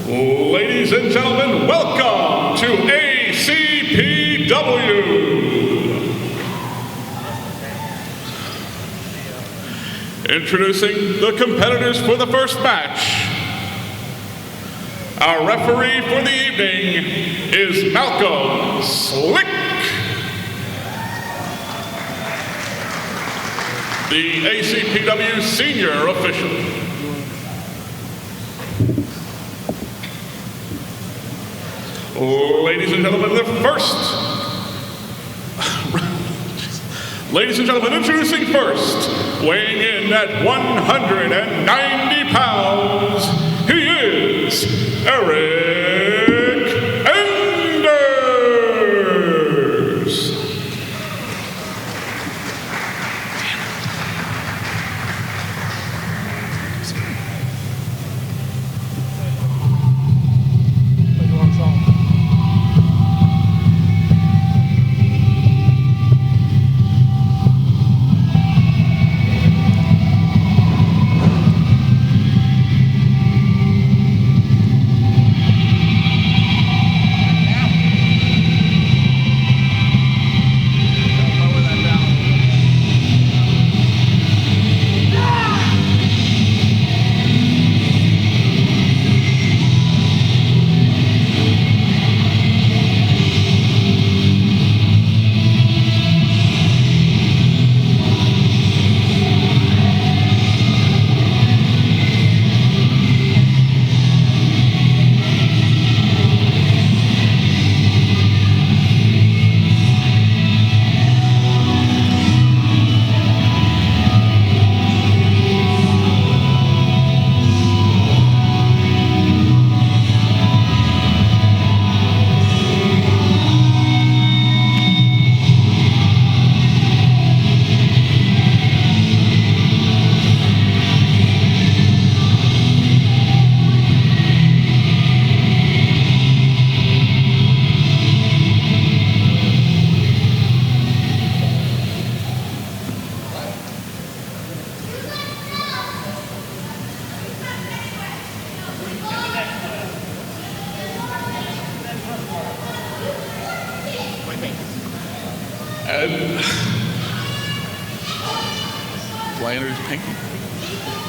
Ladies and gentlemen, welcome to ACPW. Introducing the competitors for the first match. Our referee for the evening is Malcolm Slick. The ACPW senior official. Ladies and gentlemen, introducing first, weighing in at 190 pounds, he is Eric Enders.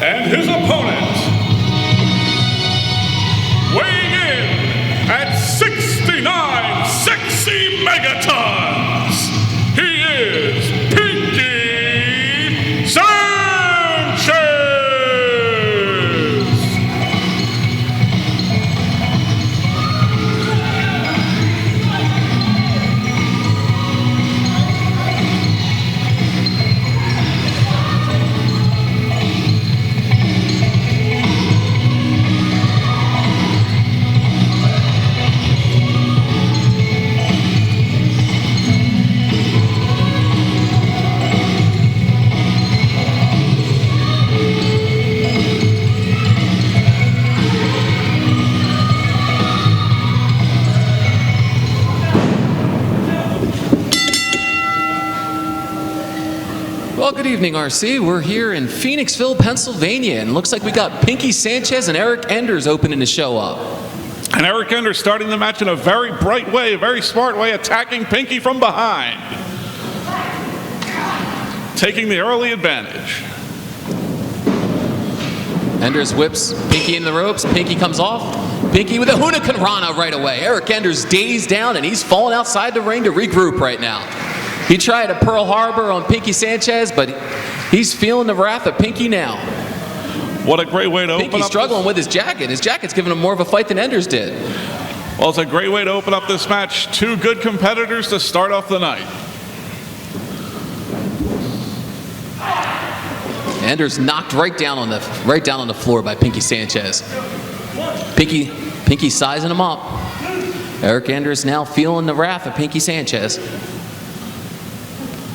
And his opponent, weighing in at 69 sexy megatons, he is Pinky Sanchez! Well, good evening, RC. We're here in Phoenixville, Pennsylvania, and looks like we got Pinky Sanchez and Eric Enders opening to show up. And Eric Enders starting the match in a very bright way, a very smart way, attacking Pinky from behind. Taking the early advantage. Enders whips Pinky in the ropes. Pinky comes off. Pinky with a Hurricane Rana right away. Eric Enders dazed down, and he's falling outside the ring to regroup right now. He tried a Pearl Harbor on Pinky Sanchez, but he's feeling the wrath of Pinky now. What a great way to open up. Pinky's struggling with his jacket. His jacket's giving him more of a fight than Enders did. Well, it's a great way to open up this match. Two good competitors to start off the night. Enders knocked right down on the floor by Pinky Sanchez. Pinky sizing him up. Eric Enders now feeling the wrath of Pinky Sanchez.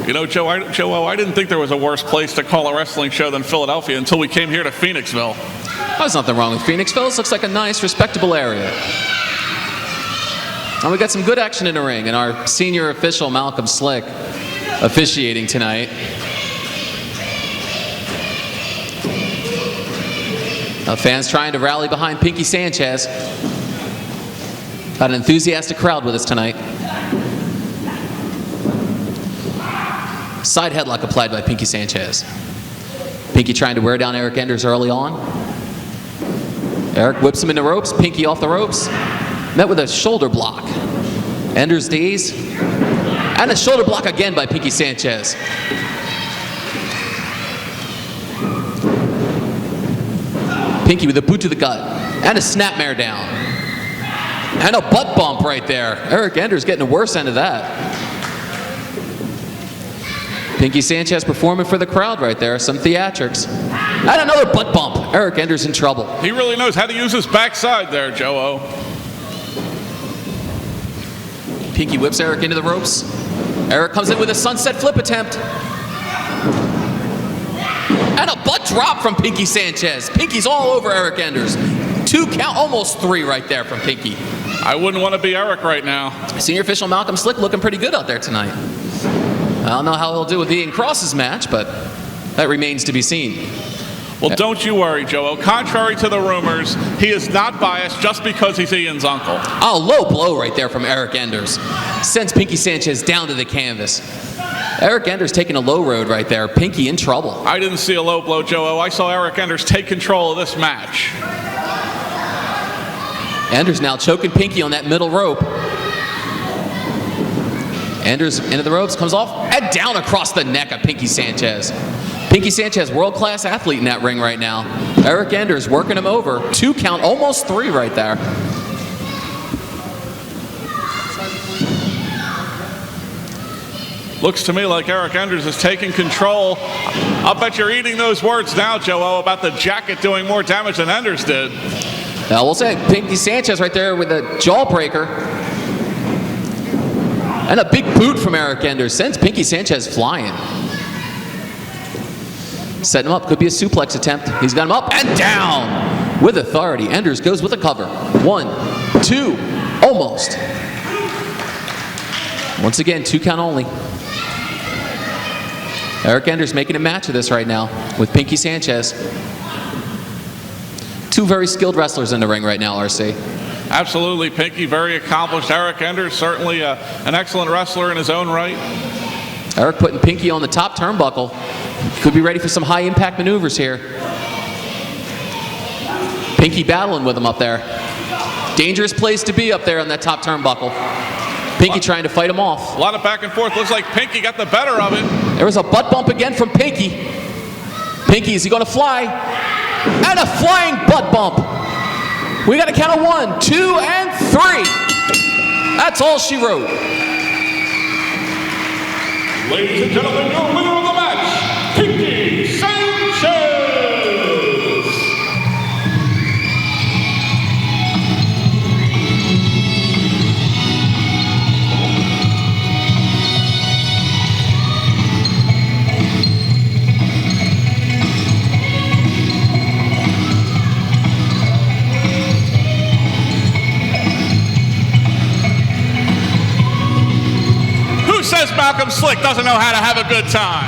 You know, Joe, I didn't think there was a worse place to call a wrestling show than Philadelphia until we came here to Phoenixville. There's nothing wrong with Phoenixville. This looks like a nice, respectable area. And we got some good action in the ring, and our senior official, Malcolm Slick, officiating tonight. Fans trying to rally behind Pinky Sanchez. Got an enthusiastic crowd with us tonight. Side headlock applied by Pinky Sanchez. Pinky trying to wear down Eric Enders early on. Eric whips him in the ropes. Pinky off the ropes. Met with a shoulder block. Enders daze. And a shoulder block again by Pinky Sanchez. Pinky with a boot to the gut. And a snapmare down. And a butt bump right there. Eric Enders getting the worst end of that. Pinky Sanchez performing for the crowd right there. Some theatrics. And another butt bump. Eric Enders in trouble. He really knows how to use his backside there, Joe-O. Pinky whips Eric into the ropes. Eric comes in with a sunset flip attempt. And a butt drop from Pinky Sanchez. Pinky's all over Eric Enders. 2 count, almost 3 right there from Pinky. I wouldn't want to be Eric right now. Senior official Malcolm Slick looking pretty good out there tonight. I don't know how he'll do with the Ian Cross's match, but that remains to be seen. Well, don't you worry, Joe-O. Contrary to the rumors, he is not biased just because he's Ian's uncle. Oh, low blow right there from Eric Enders. Sends Pinky Sanchez down to the canvas. Eric Enders taking a low road right there. Pinky in trouble. I didn't see a low blow, Joe-O. I saw Eric Enders take control of this match. Enders now choking Pinky on that middle rope. Enders into the ropes, comes off, and down across the neck of Pinky Sanchez. Pinky Sanchez, world-class athlete in that ring right now. Eric Enders working him over. 2 count, almost 3 right there. Looks to me like Eric Enders is taking control. I'll bet you're eating those words now, Joe-O, about the jacket doing more damage than Enders did. Now, we'll say Pinky Sanchez right there with a jawbreaker. And a big boot from Eric Enders sends Pinky Sanchez flying. Setting him up, could be a suplex attempt. He's got him up and down with authority. Enders goes with a cover. 1, 2, almost. Once again, 2 count only. Eric Enders making a match of this right now with Pinky Sanchez. 2 very skilled wrestlers in the ring right now, RC. Absolutely, Pinky, very accomplished. Eric Enders, certainly an excellent wrestler in his own right. Eric putting Pinky on the top turnbuckle. Could be ready for some high-impact maneuvers here. Pinky battling with him up there. Dangerous place to be up there on that top turnbuckle. Pinky trying to fight him off. A lot of back and forth. Looks like Pinky got the better of it. There was a butt bump again from Pinky. Pinky, is he going to fly? And a flying butt bump. We got a count of 1, 2, and 3. That's all she wrote. Ladies and gentlemen, your winner of the match, Pinky Sanchez. Says Malcolm Slick doesn't know how to have a good time.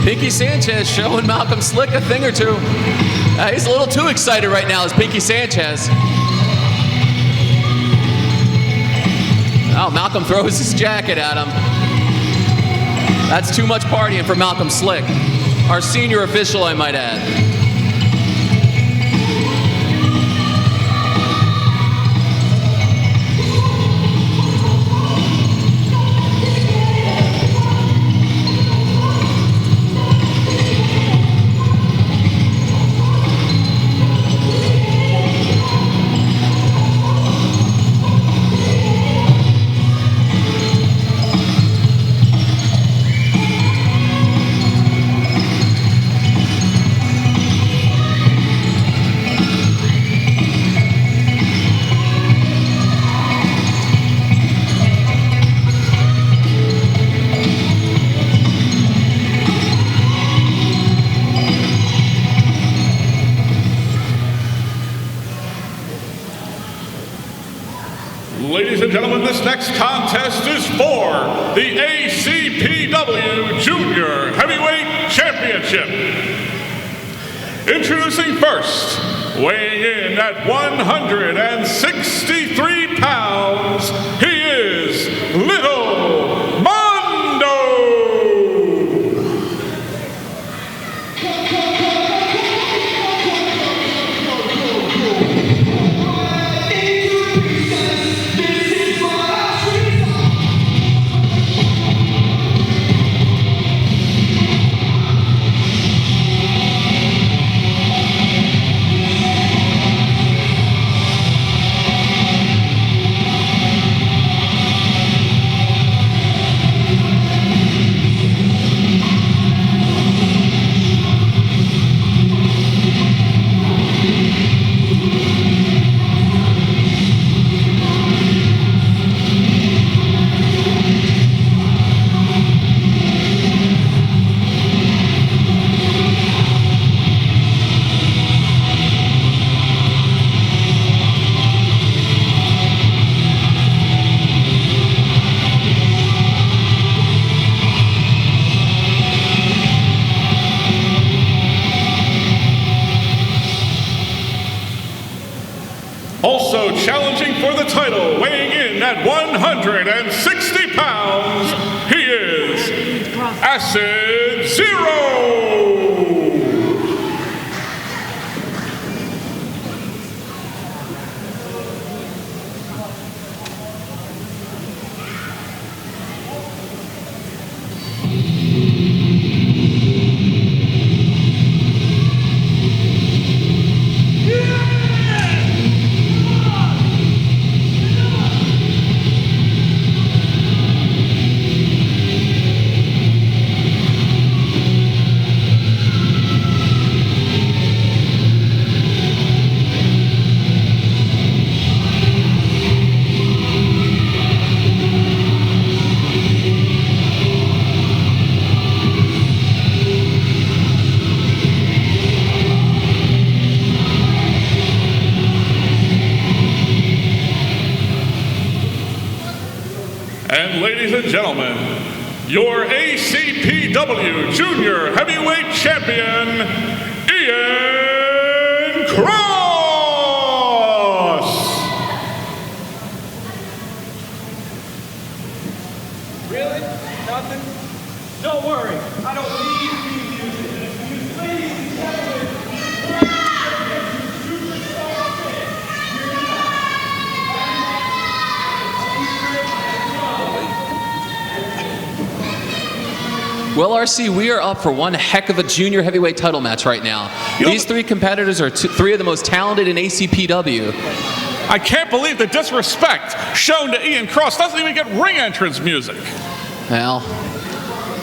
Pinky Sanchez showing Malcolm Slick a thing or two. He's a little too excited right now as Pinky Sanchez. Oh, Malcolm throws his jacket at him. That's too much partying for Malcolm Slick. Our senior official, I might add. Ladies and gentlemen, this next contest is for the ACPW Junior Heavyweight Championship. Championship. Introducing first, weighing in at 163 pounds, he is Little Mondo. Also challenging for the title, weighing in at 160 pounds, he is Acid Zero. And ladies and gentlemen, your ACPW Junior Heavyweight Champion, Ian Cross! Really? Nothing? Don't worry. I don't need music. Ladies and gentlemen, superstar pick. Well, RC, we are up for one heck of a junior heavyweight title match right now. These three competitors are three of the most talented in ACPW. I can't believe the disrespect shown to Ian Cross. Doesn't even get ring entrance music. Well,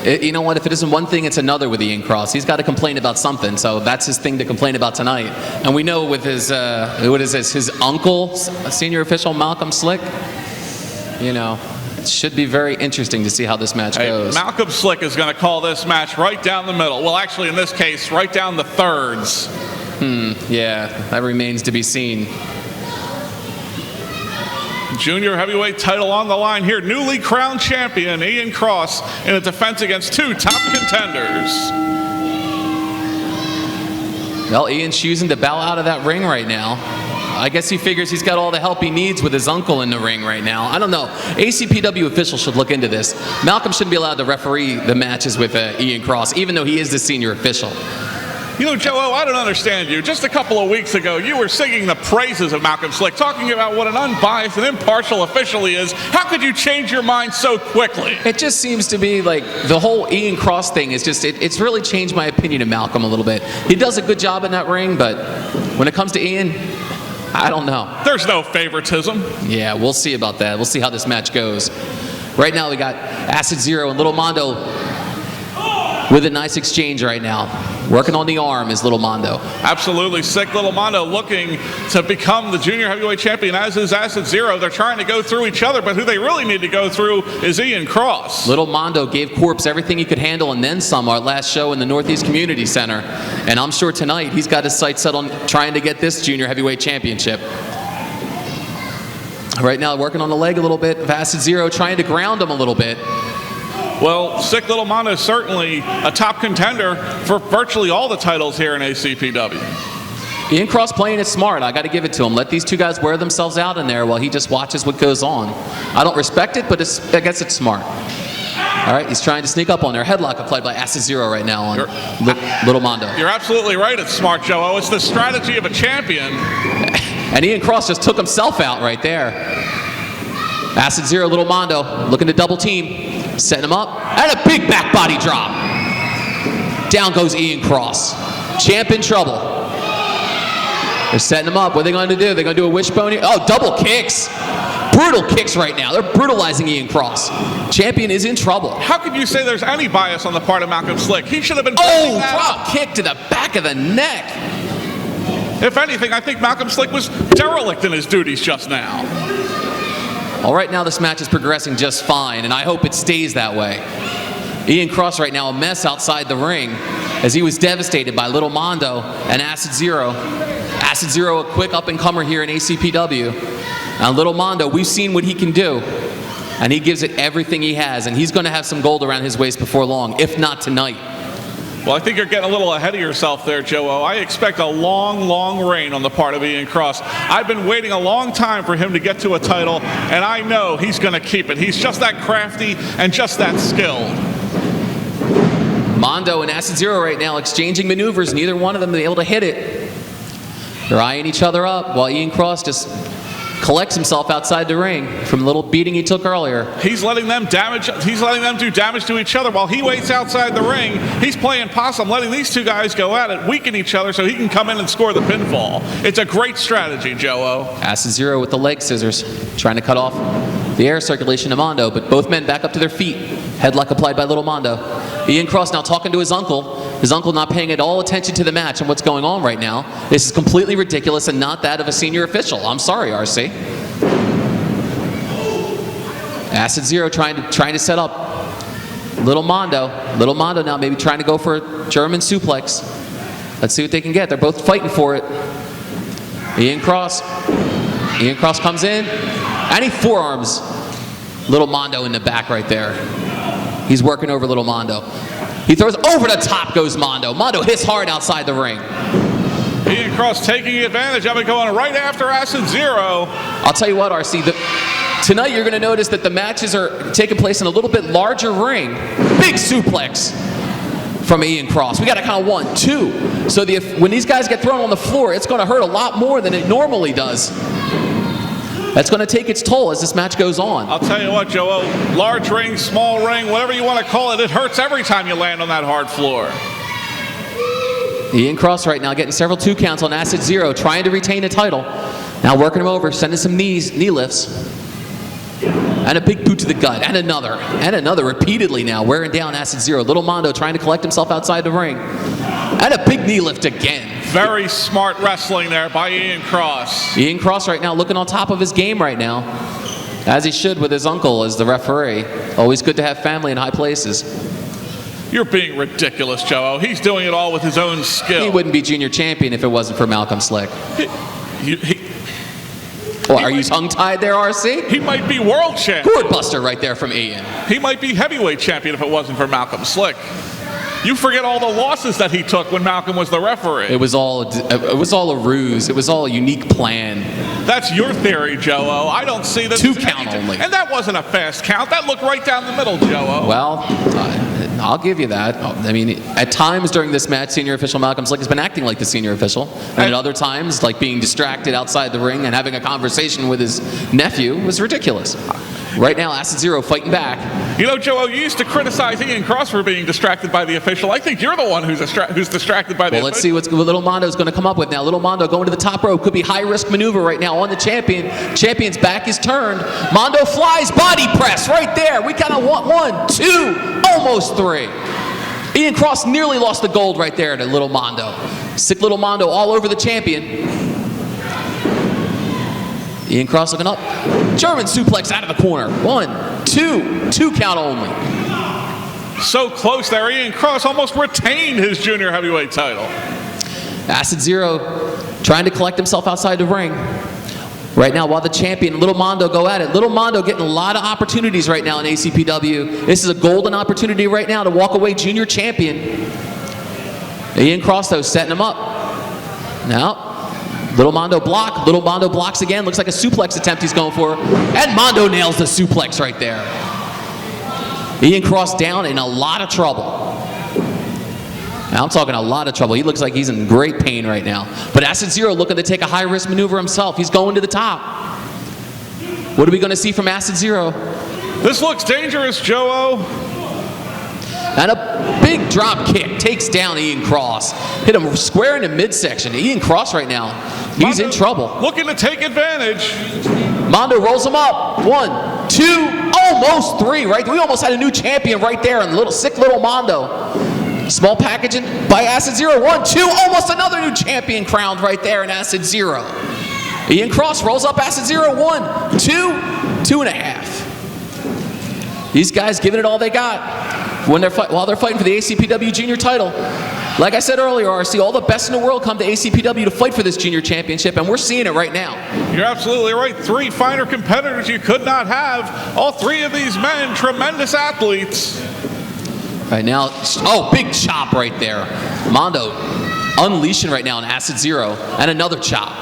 you know what? If it isn't one thing, it's another with Ian Cross. He's got to complain about something, so that's his thing to complain about tonight. And we know with his, what is this, his uncle, senior official Malcolm Slick, you know, it should be very interesting to see how this match goes. Malcolm Slick is going to call this match right down the middle. Well, actually, in this case, right down the thirds. Yeah, that remains to be seen. Junior heavyweight title on the line here. Newly crowned champion Ian Cross in a defense against two top contenders. Well, Ian's choosing to bow out of that ring right now. I guess he figures he's got all the help he needs with his uncle in the ring right now. I don't know. ACPW officials should look into this. Malcolm shouldn't be allowed to referee the matches with Ian Cross, even though he is the senior official. You know, Joe, I don't understand you. Just a couple of weeks ago, you were singing the praises of Malcolm Slick, talking about what an unbiased and impartial official he is. How could you change your mind so quickly? It just seems to be like the whole Ian Cross thing is just, it's really changed my opinion of Malcolm a little bit. He does a good job in that ring, but when it comes to Ian, I don't know. There's no favoritism. Yeah, we'll see about that. We'll see how this match goes. Right now we got Acid Zero and Little Mondo with a nice exchange right now. Working on the arm is Little Mondo. Absolutely sick. Little Mondo looking to become the junior heavyweight champion, as is Acid Zero. They're trying to go through each other, but who they really need to go through is Ian Cross. Little Mondo gave Corpse everything he could handle and then some our last show in the Northeast Community Center. And I'm sure tonight he's got his sights set on trying to get this junior heavyweight championship. Right now working on the leg a little bit of Acid Zero, trying to ground him a little bit. Well, Sick Little Mondo is certainly a top contender for virtually all the titles here in ACPW. Ian Cross playing it smart. I got to give it to him. Let these two guys wear themselves out in there while he just watches what goes on. I don't respect it, but I guess it's smart. All right, he's trying to sneak up on there. Headlock applied by Acid Zero right now on Little Mondo. You're absolutely right. It's smart, Joe. It's the strategy of a champion. And Ian Cross just took himself out right there. Acid Zero, Little Mondo looking to double team, setting him up, and a big back body drop. Down goes Ian Cross. Champ in trouble. They're setting him up. What are they going to do? They're going to do a wishbone here? Oh, double kicks. Brutal kicks right now. They're brutalizing Ian Cross. Champion is in trouble. How could you say there's any bias on the part of Malcolm Slick? He should have been drop kick to the back of the neck. If anything, I think Malcolm Slick was derelict in his duties just now. Well, right now this match is progressing just fine, and I hope it stays that way. Ian Cross right now a mess outside the ring as he was devastated by Little Mondo and Acid Zero. Acid Zero, a quick up-and-comer here in ACPW. Now Little Mondo, we've seen what he can do, and he gives it everything he has, and he's going to have some gold around his waist before long, if not tonight. Well, I think you're getting a little ahead of yourself there, Joe. I expect a long, long reign on the part of Ian Cross. I've been waiting a long time for him to get to a title, and I know he's going to keep it. He's just that crafty and just that skilled. Mondo and Acid Zero right now exchanging maneuvers, neither one of them able to hit it. They're eyeing each other up while Ian Cross just collects himself outside the ring from the little beating he took earlier. He's letting them do damage to each other while he waits outside the ring. He's playing possum, letting these two guys go at it, weaken each other so he can come in and score the pinfall. It's a great strategy, Joe. Acid Zero with the leg scissors, trying to cut off the air circulation to Mondo, but both men back up to their feet. Headlock applied by Little Mondo. Ian Cross now talking to his uncle. His uncle not paying at all attention to the match and what's going on right now. This is completely ridiculous and not that of a senior official. I'm sorry, RC. Acid Zero trying to set up Little Mondo. Little Mondo now maybe trying to go for a German suplex. Let's see what they can get. They're both fighting for it. Ian Cross comes in, and he forearms Little Mondo in the back right there. He's working over Little Mondo. He throws over the top goes Mondo. Mondo hits hard outside the ring. Ian Cross taking advantage of it, going right after Acid Zero. I'll tell you what, RC, tonight you're going to notice that the matches are taking place in a little bit larger ring. Big suplex from Ian Cross. We got to count 1, 2. So when these guys get thrown on the floor, it's going to hurt a lot more than it normally does. That's going to take its toll as this match goes on. I'll tell you what, Joe, large ring, small ring, whatever you want to call it, it hurts every time you land on that hard floor. Ian Cross right now getting several 2 counts on Acid Zero, trying to retain the title. Now working him over, sending some knee lifts. And a big boot to the gut, and another repeatedly now, wearing down Acid Zero. Little Mondo trying to collect himself outside the ring. And a big knee lift again. Very smart wrestling there by Ian Cross. Ian Cross right now looking on top of his game right now, as he should with his uncle as the referee. Always good to have family in high places. You're being ridiculous, Joe. He's doing it all with his own skill. He wouldn't be junior champion if it wasn't for Malcolm Slick. Are you tongue-tied there, RC? He might be world champion. Gourd buster right there from Ian. He might be heavyweight champion if it wasn't for Malcolm Slick. You forget all the losses that he took when Malcolm was the referee. It was all a ruse. It was all a unique plan. That's your theory, Joe. I don't see this. 2 count only. And that wasn't a fast count. That looked right down the middle, Joe. Well, I'll give you that. I mean, at times during this match, senior official Malcolm Slick has been acting like the senior official. And at other times, like being distracted outside the ring and having a conversation with his nephew was ridiculous. Right now, Acid Zero fighting back. You know, Joe, you used to criticize Ian Cross for being distracted by the official. I think you're the one who's distracted by the official. Well, let's see what Little Mondo's going to come up with now. Little Mondo going to the top rope. Could be high-risk maneuver right now on the champion. Champion's back is turned. Mondo flies, body press right there. We kind of want 1, 2, almost 3. Ian Cross nearly lost the gold right there to Little Mondo. Sick Little Mondo all over the champion. Ian Cross looking up. German suplex out of the corner. 1, 2 count only. So close there. Ian Cross almost retained his junior heavyweight title. Acid Zero trying to collect himself outside the ring. Right now, while the champion, Little Mondo, go at it. Little Mondo getting a lot of opportunities right now in ACPW. This is a golden opportunity right now to walk away junior champion. Ian Cross, though, setting him up. Now, Little Mondo block. Little Mondo blocks again. Looks like a suplex attempt he's going for. And Mondo nails the suplex right there. Ian Cross down in a lot of trouble. Now, I'm talking a lot of trouble. He looks like he's in great pain right now. But Acid Zero looking to take a high-risk maneuver himself. He's going to the top. What are we going to see from Acid Zero? This looks dangerous, Joe-O. And a big drop kick takes down Ian Cross. Hit him square in the midsection. Ian Cross right now, he's in trouble. Looking to take advantage. Mondo rolls him up. 1, 2, almost 3, right? We almost had a new champion right there in sick little Mondo. Small packaging by Acid Zero. 1, 2, almost another new champion crowned right there in Acid Zero. Ian Cross rolls up Acid Zero. 1, 2, 2.5. These guys giving it all they got when while they're fighting for the ACPW junior title. Like I said earlier, RC, all the best in the world come to ACPW to fight for this junior championship, and we're seeing it right now. You're absolutely right. 3 finer competitors you could not have. All 3 of these men, tremendous athletes. Right now, oh, big chop right there. Mondo unleashing right now on Acid Zero, and another chop.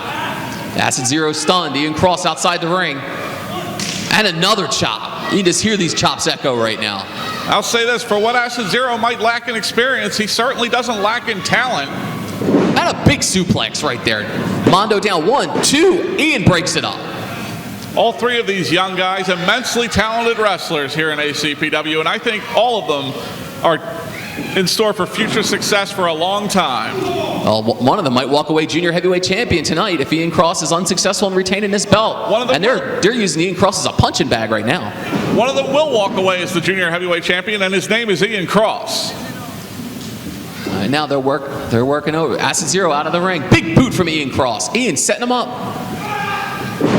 Acid Zero stunned. Ian Cross outside the ring, and another chop. You can just hear these chops echo right now. I'll say this, for what Acid Zero might lack in experience, he certainly doesn't lack in talent. And a big suplex right there. Mondo down. 1, 2, Ian breaks it up. All 3 of these young guys, immensely talented wrestlers here in ACPW, and I think all of them are in store for future success for a long time. Well, one of them might walk away junior heavyweight champion tonight if Ian Cross is unsuccessful in retaining this belt. And they're using Ian Cross as a punching bag right now. One of them will walk away as the junior heavyweight champion, and his name is Ian Cross. Now they're working over. Acid Zero out of the ring. Big boot from Ian Cross. Ian setting him up.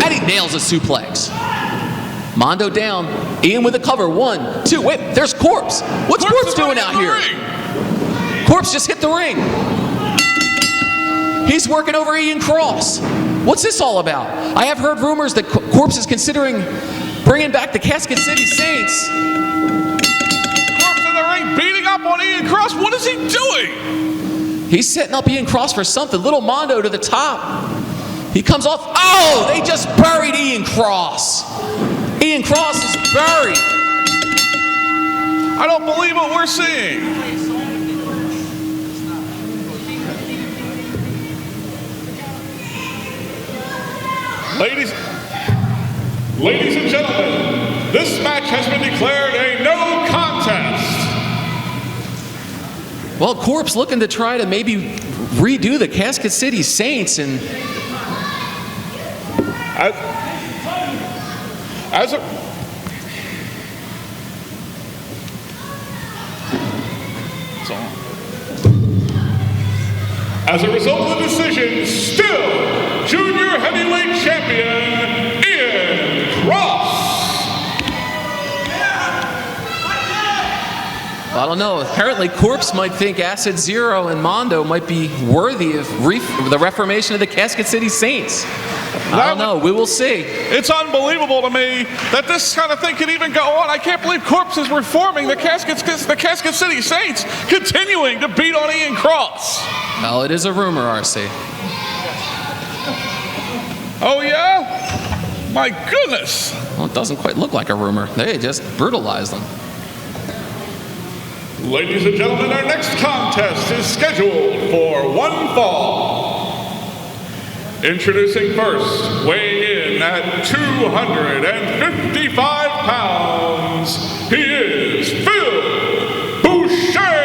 And he nails a suplex. Mondo down. Ian with a cover. 1, 2. Wait, there's Corpse. What's Corpse doing out here? Corpse just hit the ring. He's working over Ian Cross. What's this all about? I have heard rumors that Corpse is considering bringing back the Casket City Saints. Corpse in the ring beating up on Ian Cross. What is he doing? He's setting up Ian Cross for something. Little Mondo to the top. He comes off. Oh, they just buried Ian Cross. Ian Cross is buried. I don't believe what we're seeing. Ladies and gentlemen, this match has been declared a no contest. Well, Corpse looking to try to maybe redo the Casket City Saints, and as a result of the decision, still junior heavyweight champion Ian Cross. I don't know. Apparently, Corpse might think Acid Zero and Mondo might be worthy of the reformation of the Casket City Saints. I don't know. We will see. It's unbelievable to me that this kind of thing can even go on. I can't believe Corpse is reforming the Casket City Saints, continuing to beat on Ian Cross. Well, it is a rumor, RC. Oh, yeah? My goodness. Well, it doesn't quite look like a rumor. They just brutalized them. Ladies and gentlemen, our next contest is scheduled for one fall. Introducing first, weighing in at 255 pounds, he is Phil Boucher.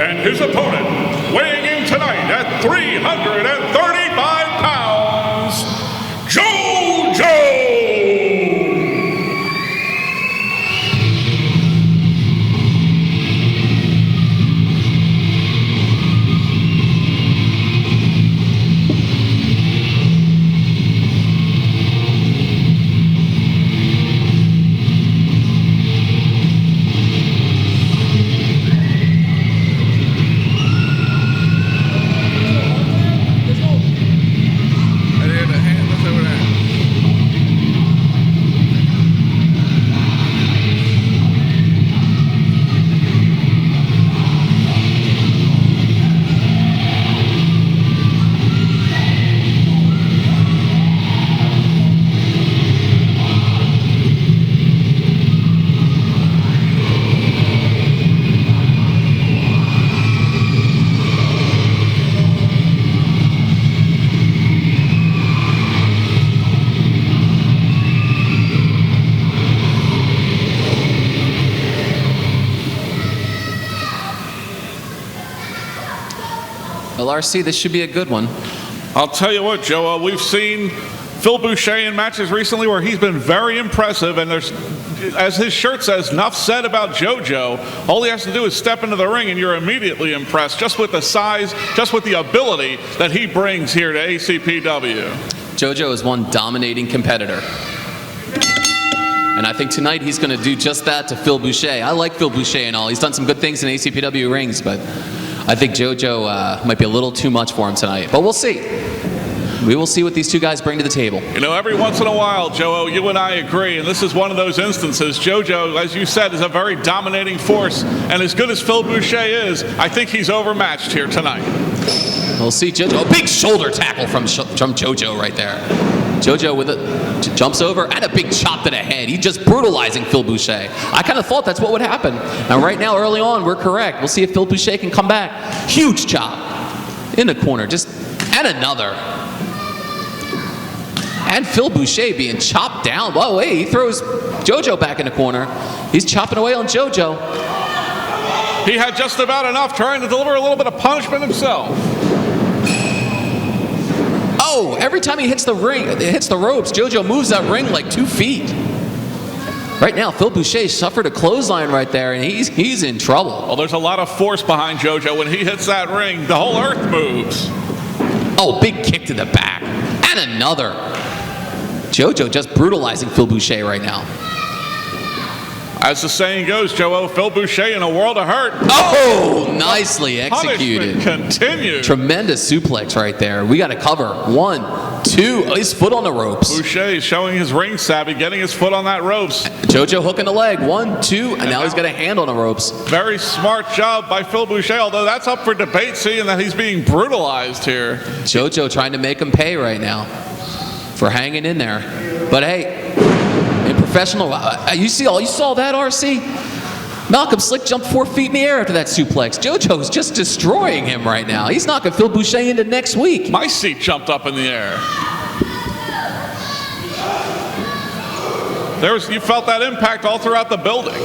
And his opponent, weighing in tonight at 335 pounds, JoJo! Well, RC, this should be a good one. I'll tell you what, Joe, we've seen Phil Boucher in matches recently where he's been very impressive, and there's, as his shirt says, enough said about JoJo. All he has to do is step into the ring and you're immediately impressed just with the size, just with the ability that he brings here to ACPW. JoJo is one dominating competitor. And I think tonight he's going to do just that to Phil Boucher. I like Phil Boucher and all. He's done some good things in ACPW rings, but I think JoJo might be a little too much for him tonight. But we'll see. We will see what these two guys bring to the table. You know, every once in a while, Joe, you and I agree, and this is one of those instances. JoJo, as you said, is a very dominating force, and as good as Phil Boucher is, I think he's overmatched here tonight. We'll see JoJo. A big shoulder tackle from JoJo right there. JoJo with it, jumps over, and a big chop to the head. He's just brutalizing Phil Boucher. I kind of thought that's what would happen. And right now, early on, we're correct. We'll see if Phil Boucher can come back. Huge chop in the corner, and another. And Phil Boucher being chopped down. Whoa, hey, he throws JoJo back in the corner. He's chopping away on JoJo. He had just about enough, trying to deliver a little bit of punishment himself. Oh, every time he hits the ring, it hits the ropes, JoJo moves that ring like 2 feet. Right now, Phil Boucher suffered a clothesline right there, and he's in trouble. Well, there's a lot of force behind JoJo. When he hits that ring, the whole earth moves. Oh, big kick to the back. And another. JoJo just brutalizing Phil Boucher right now. As the saying goes, Joe, Phil Boucher in a world of hurt. Oh, nicely executed. Punishment continues. Tremendous suplex right there. We got to cover. 1, 2. Oh, his foot on the ropes. Boucher showing his ring savvy, getting his foot on that ropes. JoJo hooking the leg. 1, 2, and now he's got a hand on the ropes. Very smart job by Phil Boucher, although that's up for debate, seeing that he's being brutalized here. JoJo trying to make him pay right now for hanging in there. But hey, in professional, you saw that, RC? Malcolm Slick jumped 4 feet in the air after that suplex. JoJo's just destroying him right now. He's knocking Phil Boucher into next week. My seat jumped up in the air. You felt that impact all throughout the building.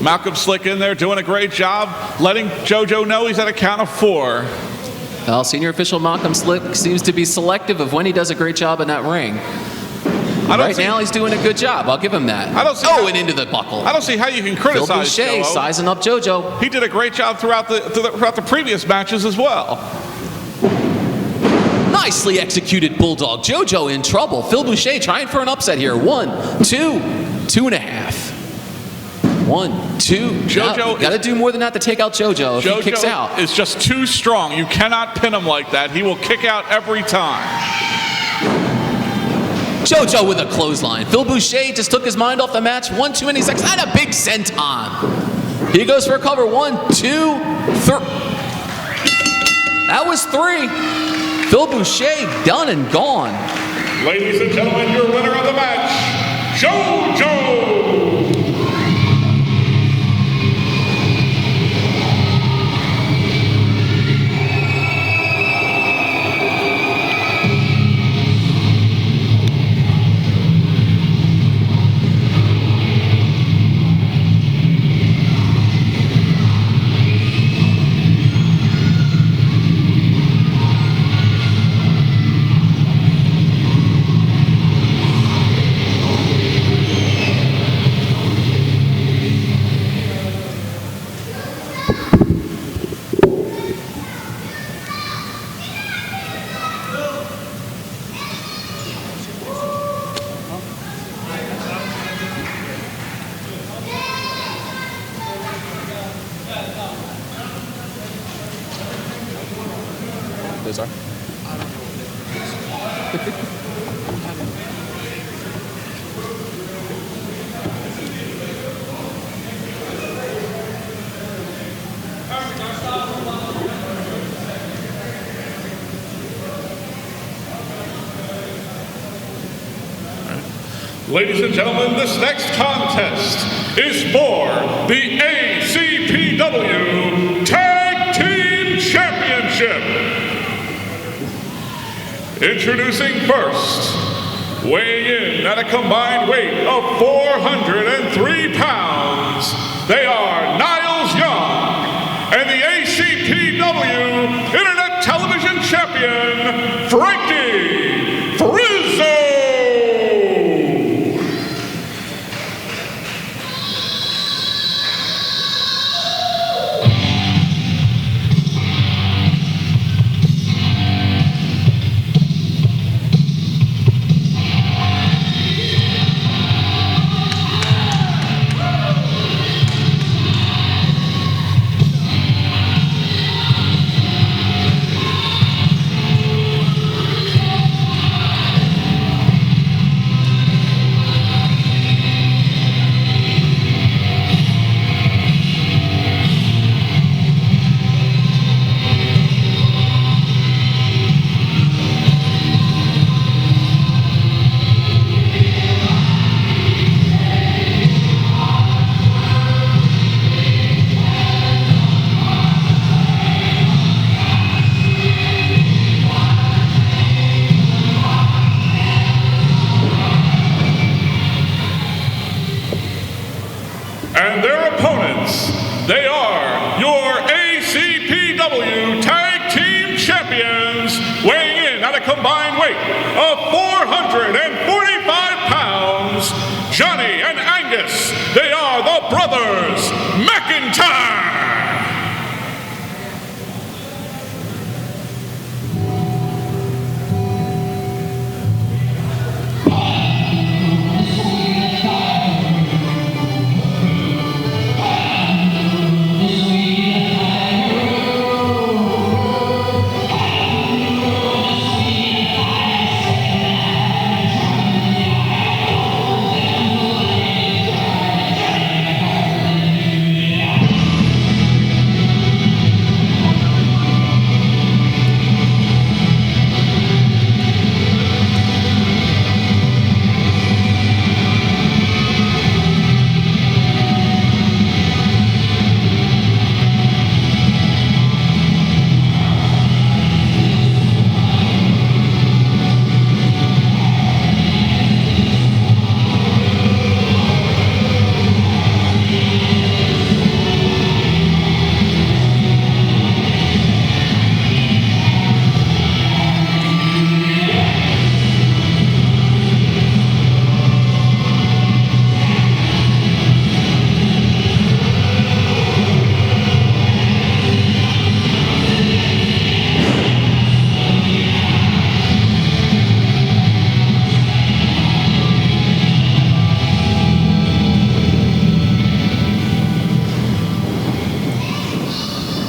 Malcolm Slick in there doing a great job, letting JoJo know he's at a count of 4. Well, senior official Malcolm Slick seems to be selective of when he does a great job in that ring. Right now, he's doing a good job. I'll give him that. And into the buckle. I don't see how you can criticize Phil Boucher JoJo. sizing up JoJo. He did a great job throughout the previous matches as well. Nicely executed bulldog. JoJo in trouble. Phil Boucher trying for an upset here. 1, 2, 2.5. 1, 2. JoJo got to do more than that to take out JoJo if he kicks out. JoJo is just too strong. You cannot pin him like that. He will kick out every time. JoJo with a clothesline. Phil Boucher just took his mind off the match. 1, 2, and he's like, and a big senton. He goes for a cover. 1, 2, 3. That was 3. Phil Boucher done and gone. Ladies and gentlemen, your winner of the match, JoJo. those are? Ladies and gentlemen, this next contest is for the ACPW Tag Team Championship. Introducing first, weighing in at a combined weight of 403 pounds, they are Niles Young and the ACPW Internet Television Champion, Frankie Frizzo. And their opponents, they are your ACPW Tag Team Champions, weighing in at a combined weight of 445 pounds, Johnny and Angus. They are the Brothers McIntyre.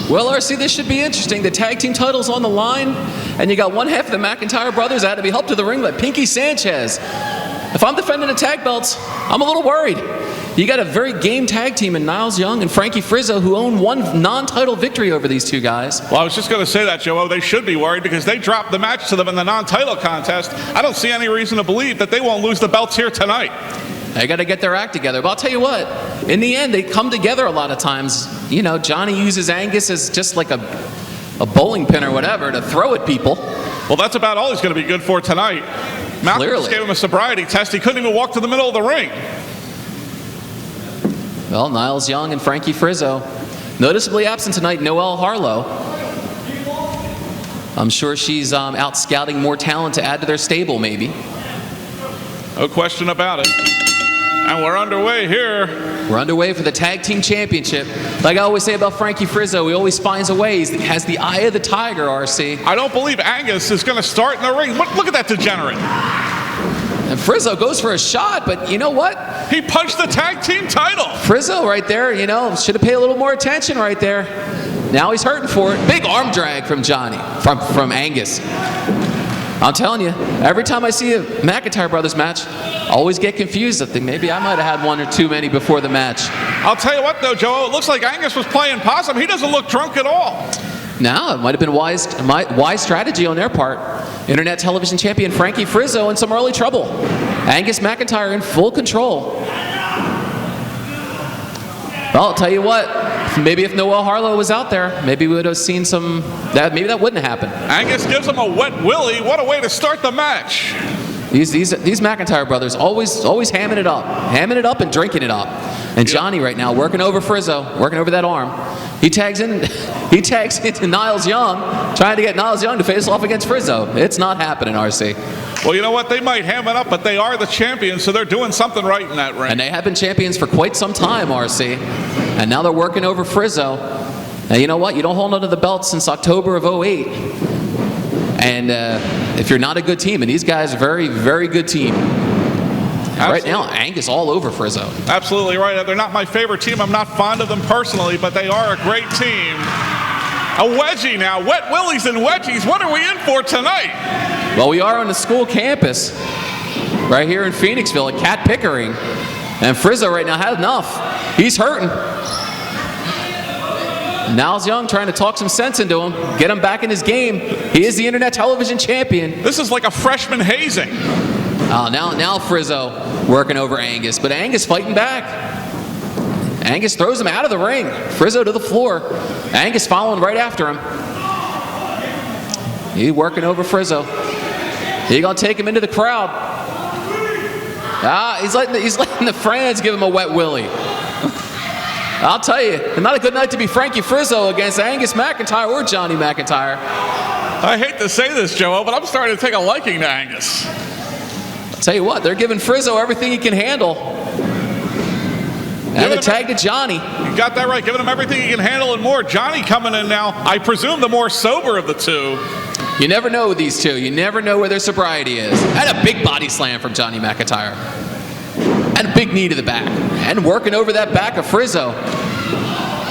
Well, RC, this should be interesting. The tag team title's on the line, and you got one half of the McIntyre brothers out to be helped to the ring by Pinky Sanchez. If I'm defending the tag belts, I'm a little worried. You got a very game tag team in Niles Young and Frankie Frizzo, who own one non-title victory over these two guys. Well, I was just going to say that, Joe. They should be worried because they dropped the match to them in the non-title contest. I don't see any reason to believe that they won't lose the belts here tonight. They got to get their act together. But I'll tell you what, in the end, they come together a lot of times. You know, Johnny uses Angus as just like a bowling pin or whatever to throw at people. Well, that's about all he's going to be good for tonight. Malcolm just gave him a sobriety test. He couldn't even walk to the middle of the ring. Well, Niles Young and Frankie Frizzo. Noticeably absent tonight, Noelle Harlow. I'm sure she's out scouting more talent to add to their stable, maybe. No question about it. And we're underway here. We're underway for the Tag Team Championship. Like I always say about Frankie Frizzo, he always finds a way. He has the eye of the tiger, RC. I don't believe Angus is going to start in the ring. Look at that degenerate. And Frizzo goes for a shot, but you know what? He punched the tag team title. Frizzo right there, you know, should have paid a little more attention right there. Now he's hurting for it. Big arm drag from Johnny, from Angus. I'm telling you, every time I see a McIntyre Brothers match, I always get confused. I think maybe I might have had one or too many before the match. I'll tell you what, though, Joe, it looks like Angus was playing possum. He doesn't look drunk at all. Now, it might have been wise strategy on their part. Internet television champion Frankie Frizzo in some early trouble. Angus McIntyre in full control. Well, I'll tell you what, maybe if Noel Harlow was out there, maybe we would have seen maybe that wouldn't happen. Angus gives him a wet willy. What a way to start the match. These McIntyre brothers always hamming it up and drinking it up. And Johnny right now working over Frizzo, working over that arm. He tags into Niles Young, trying to get Niles Young to face off against Frizzo. It's not happening, RC. Well, you know what? They might ham it up, but they are the champions, so they're doing something right in that ring. And they have been champions for quite some time, RC. And now they're working over Frizzo. Now, you know what? You don't hold on to the belt since October of 08. And if you're not a good team, and these guys are a very, very good team. Right now, Angus all over Frizzo. Absolutely right. They're not my favorite team. I'm not fond of them personally, but they are a great team. A wedgie now. Wet willies and wedgies. What are we in for tonight? Well, we are on the school campus right here in Phoenixville at Cat Pickering. And Frizzo right now had enough. He's hurting. Niles Young trying to talk some sense into him, get him back in his game. He is the Internet television champion. This is like a freshman hazing. Now Frizzo working over Angus, but Angus fighting back. Angus throws him out of the ring. Frizzo to the floor. Angus following right after him. He working over Frizzo. He gonna take him into the crowd. He's letting the fans give him a wet willy. I'll tell you, not a good night to be Frankie Frizzo against Angus McIntyre or Johnny McIntyre. I hate to say this, Joe, but I'm starting to take a liking to Angus. I'll tell you what, they're giving Frizzo everything he can handle. And the tag to Johnny. You got that right, giving him everything he can handle and more. Johnny coming in now, I presume the more sober of the two. You never know with these two. You never know where their sobriety is. And a big body slam from Johnny McIntyre. And a big knee to the back. And working over that back of Frizzo.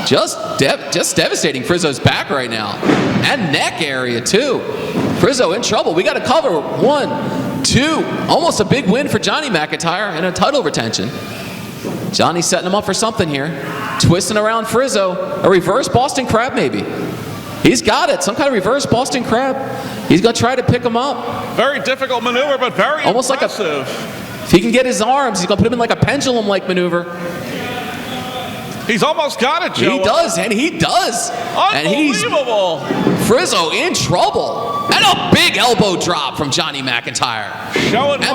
Just devastating Frizzo's back right now. And neck area too. Frizzo in trouble. We got to cover. 1, 2. Almost a big win for Johnny McIntyre and a title retention. Johnny's setting him up for something here. Twisting around Frizzo. A reverse Boston Crab maybe. He's got it. Some kind of reverse Boston Crab. He's going to try to pick him up. Very difficult maneuver, but very almost impressive. If he can get his arms, he's going to put him in like a pendulum-like maneuver. He's almost got it, Joe. He does, and he does. Unbelievable. And Frizzo in trouble. And a big elbow drop from Johnny McIntyre.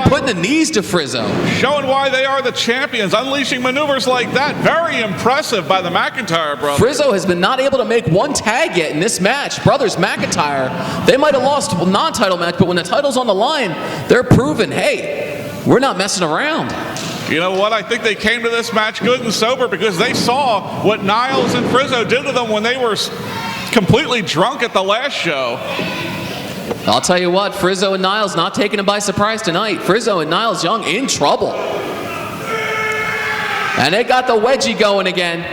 Putting the knees to Frizzo. Showing why they are the champions. Unleashing maneuvers like that. Very impressive by the McIntyre brothers. Frizzo has been not able to make one tag yet in this match. Brothers McIntyre, they might have lost a non-title match, but when the title's on the line, they're proving, hey, we're not messing around. You know what? I think they came to this match good and sober because they saw what Niles and Frizzo did to them when they were completely drunk at the last show. I'll tell you what, Frizzo and Niles not taking them by surprise tonight. Frizzo and Niles Young in trouble. And they got the wedgie going again.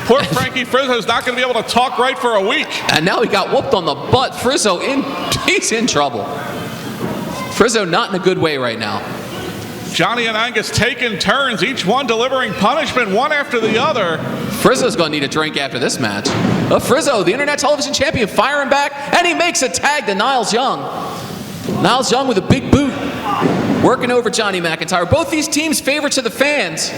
Poor Frankie Frizzo's not going to be able to talk right for a week. And now he got whooped on the butt. Frizzo, he's in trouble. Frizzo not in a good way right now. Johnny and Angus taking turns, each one delivering punishment one after the other. Frizzo's going to need a drink after this match. But Frizzo, the Internet television champion, firing back, and he makes a tag to Niles Young. Niles Young with a big boot, working over Johnny McIntyre. Both these teams favorites of the fans.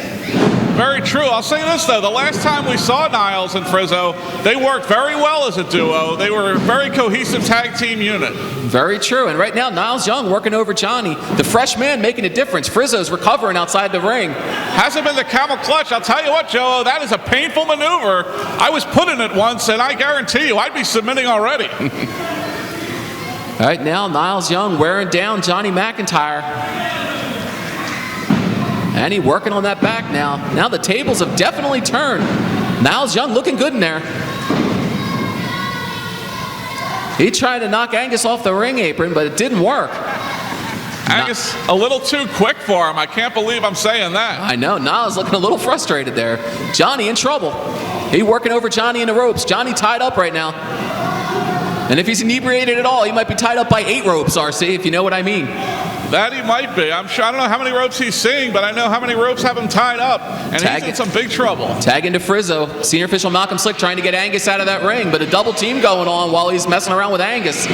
Very true. I'll say this, though. The last time we saw Niles and Frizzo, they worked very well as a duo. They were a very cohesive tag team unit. Very true. And right now, Niles Young working over Johnny. The fresh man making a difference. Frizzo's recovering outside the ring. Hasn't been the camel clutch. I'll tell you what, Joe, that is a painful maneuver. I was put in it once, and I guarantee you I'd be submitting already. Right now, Niles Young wearing down Johnny McIntyre. And he working on that back now. Now the tables have definitely turned. Niles Young looking good in there. He tried to knock Angus off the ring apron, but it didn't work. Angus, a little too quick for him. I can't believe I'm saying that. I know. Niles looking a little frustrated there. Johnny in trouble. He working over Johnny in the ropes. Johnny tied up right now. And if he's inebriated at all, he might be tied up by 8 ropes, RC, if you know what I mean. That he might be. I'm sure. I don't know how many ropes he's seeing, but I know how many ropes have him tied up. And he's in some big trouble. Tag into Frizzo. Senior official Malcolm Slick trying to get Angus out of that ring, but a double team going on while he's messing around with Angus.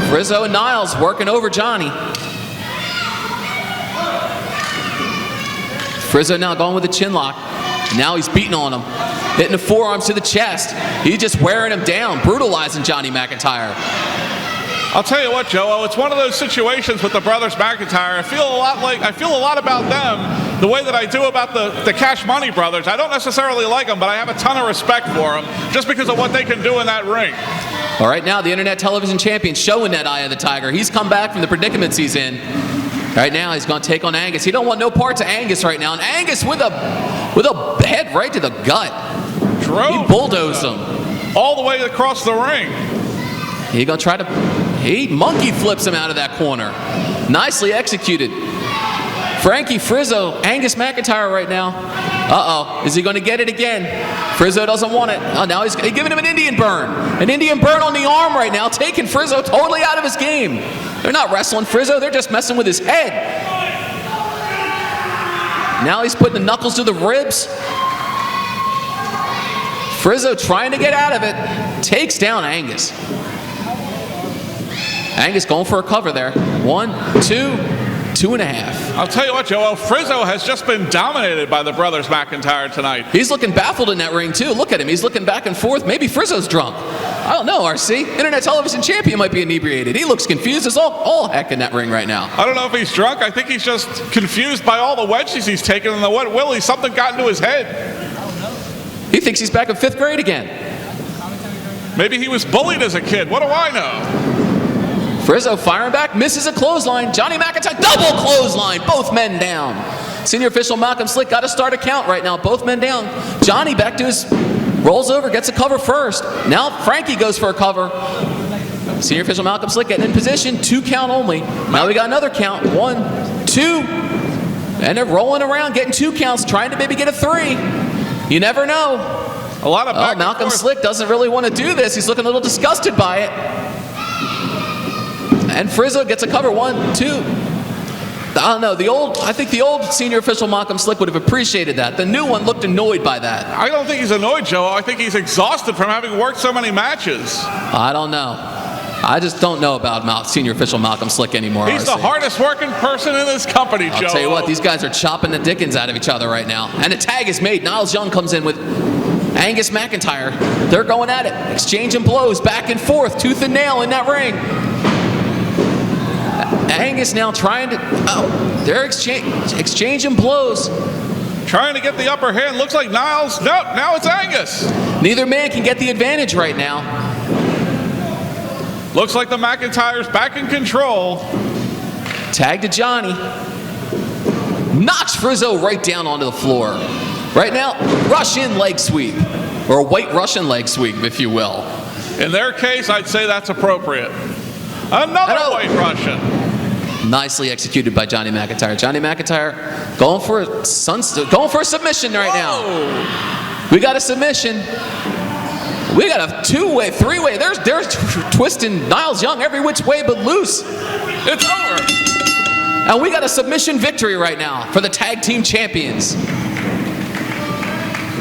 Frizzo and Niles working over Johnny. Frizzo now going with the chin lock. Now he's beating on him. Hitting the forearms to the chest. He's just wearing him down, brutalizing Johnny McIntyre. I'll tell you what, Joe, it's one of those situations with the brothers McIntyre. I feel a lot about them the way that I do about the Cash Money brothers. I don't necessarily like them, but I have a ton of respect for them just because of what they can do in that ring. All right, now the Internet Television Champion showing that Eye of the Tiger. He's come back from the predicaments he's in. Right now, he's going to take on Angus. He don't want no parts of Angus right now. And Angus with a head right to the gut. He bulldozed him all the way across the ring. He going to try to... He monkey flips him out of that corner. Nicely executed. Frankie Frizzo, Angus McIntyre right now. Uh-oh. Is he going to get it again? Frizzo doesn't want it. Oh, now he's giving him an Indian burn. An Indian burn on the arm right now, taking Frizzo totally out of his game. They're not wrestling Frizzo. They're just messing with his head. Now he's putting the knuckles to the ribs. Frizzo trying to get out of it. Takes down Angus. Angus going for a cover there. 1, 2, 2.5. I'll tell you what, Joe, Frizzo has just been dominated by the brothers McIntyre tonight. He's looking baffled in that ring, too. Look at him. He's looking back and forth. Maybe Frizzo's drunk. I don't know, RC. Internet Television Champion might be inebriated. He looks confused as all heck in that ring right now. I don't know if he's drunk. I think he's just confused by all the wedges he's taken and the what willy. Something got into his head. He thinks he's back in 5th grade again. Maybe he was bullied as a kid. What do I know? Frizzo firing back, misses a clothesline. Johnny McIntyre, double clothesline, both men down. Senior official Malcolm Slick got to start a count right now, both men down. Johnny back to his, rolls over, gets a cover first. Now Frankie goes for a cover. Senior official Malcolm Slick getting in position, 2 count only. Now we got another count, 1, 2. And they're rolling around, getting 2 counts, trying to maybe get a 3. You never know. A lot of back and Malcolm forth. Slick doesn't really want to do this. He's looking a little disgusted by it. And Frizzo gets a cover, 1, 2. I don't know, I think the old senior official Malcolm Slick would have appreciated that. The new one looked annoyed by that. I don't think he's annoyed, Joe. I think he's exhausted from having worked so many matches. I don't know. I just don't know about senior official Malcolm Slick anymore. He's the hardest working person in this company, Joe. I'll tell you what, these guys are chopping the dickens out of each other right now. And the tag is made. Niles Young comes in with Angus McIntyre. They're going at it, exchanging blows back and forth, tooth and nail in that ring. Angus now trying to, they're exchanging blows. Trying to get the upper hand. Looks like Niles. No, now it's Angus. Neither man can get the advantage right now. Looks like the McIntyre's back in control. Tag to Johnny. Knocks Frizzo right down onto the floor. Right now, Russian leg sweep. Or a white Russian leg sweep, if you will. In their case, I'd say that's appropriate. Another white Russian. Nicely executed by Johnny McIntyre. Johnny McIntyre going for a submission right now. We got a submission. We got a 2-way, 3-way. There's twisting Niles Young every which way but loose. It's over. And we got a submission victory right now for the tag team champions.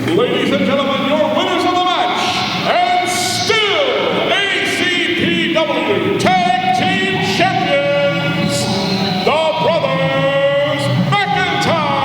Ladies and gentlemen, your winners of the match, and still ACPW Tag Team Champions, the Brothers McIntyre.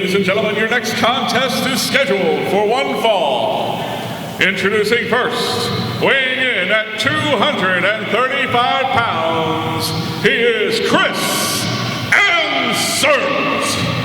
Ladies and gentlemen, your next contest is scheduled for one fall. Introducing first, weighing in at 235 pounds, he is Chris Ansert.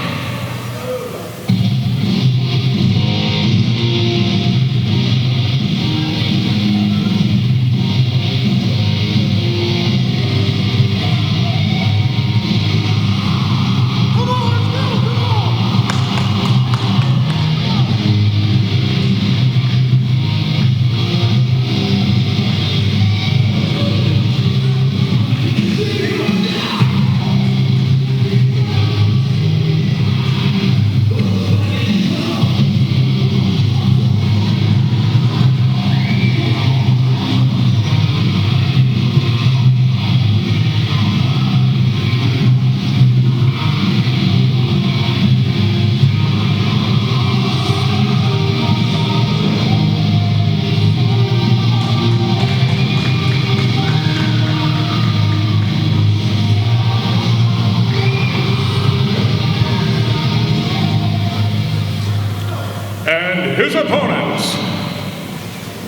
And his opponent,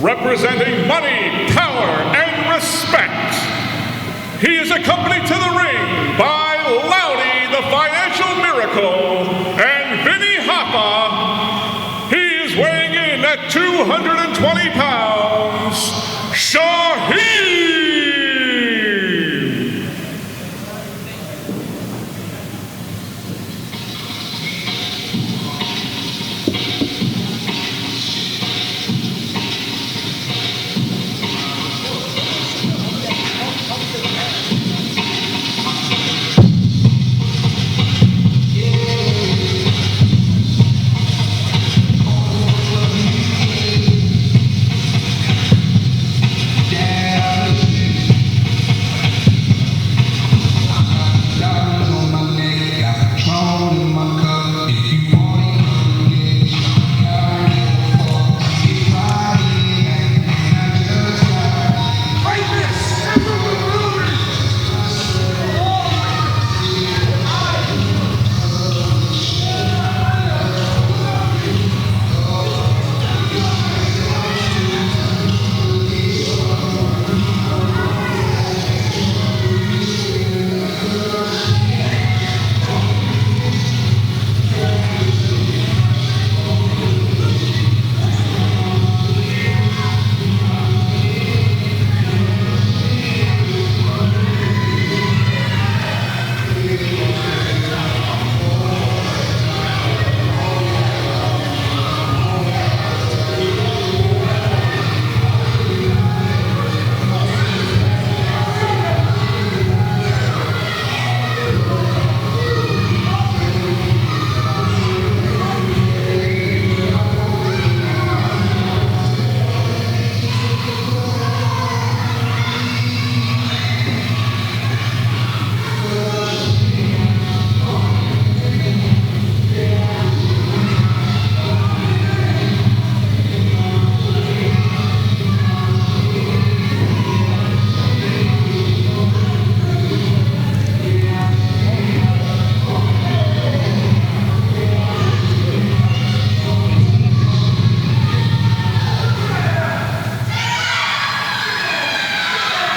representing money, power, and respect, he is accompanied to the ring by Loudy, the Financial Miracle, and Vinny Hoffa. He is weighing in at 220 pounds, Shaheem.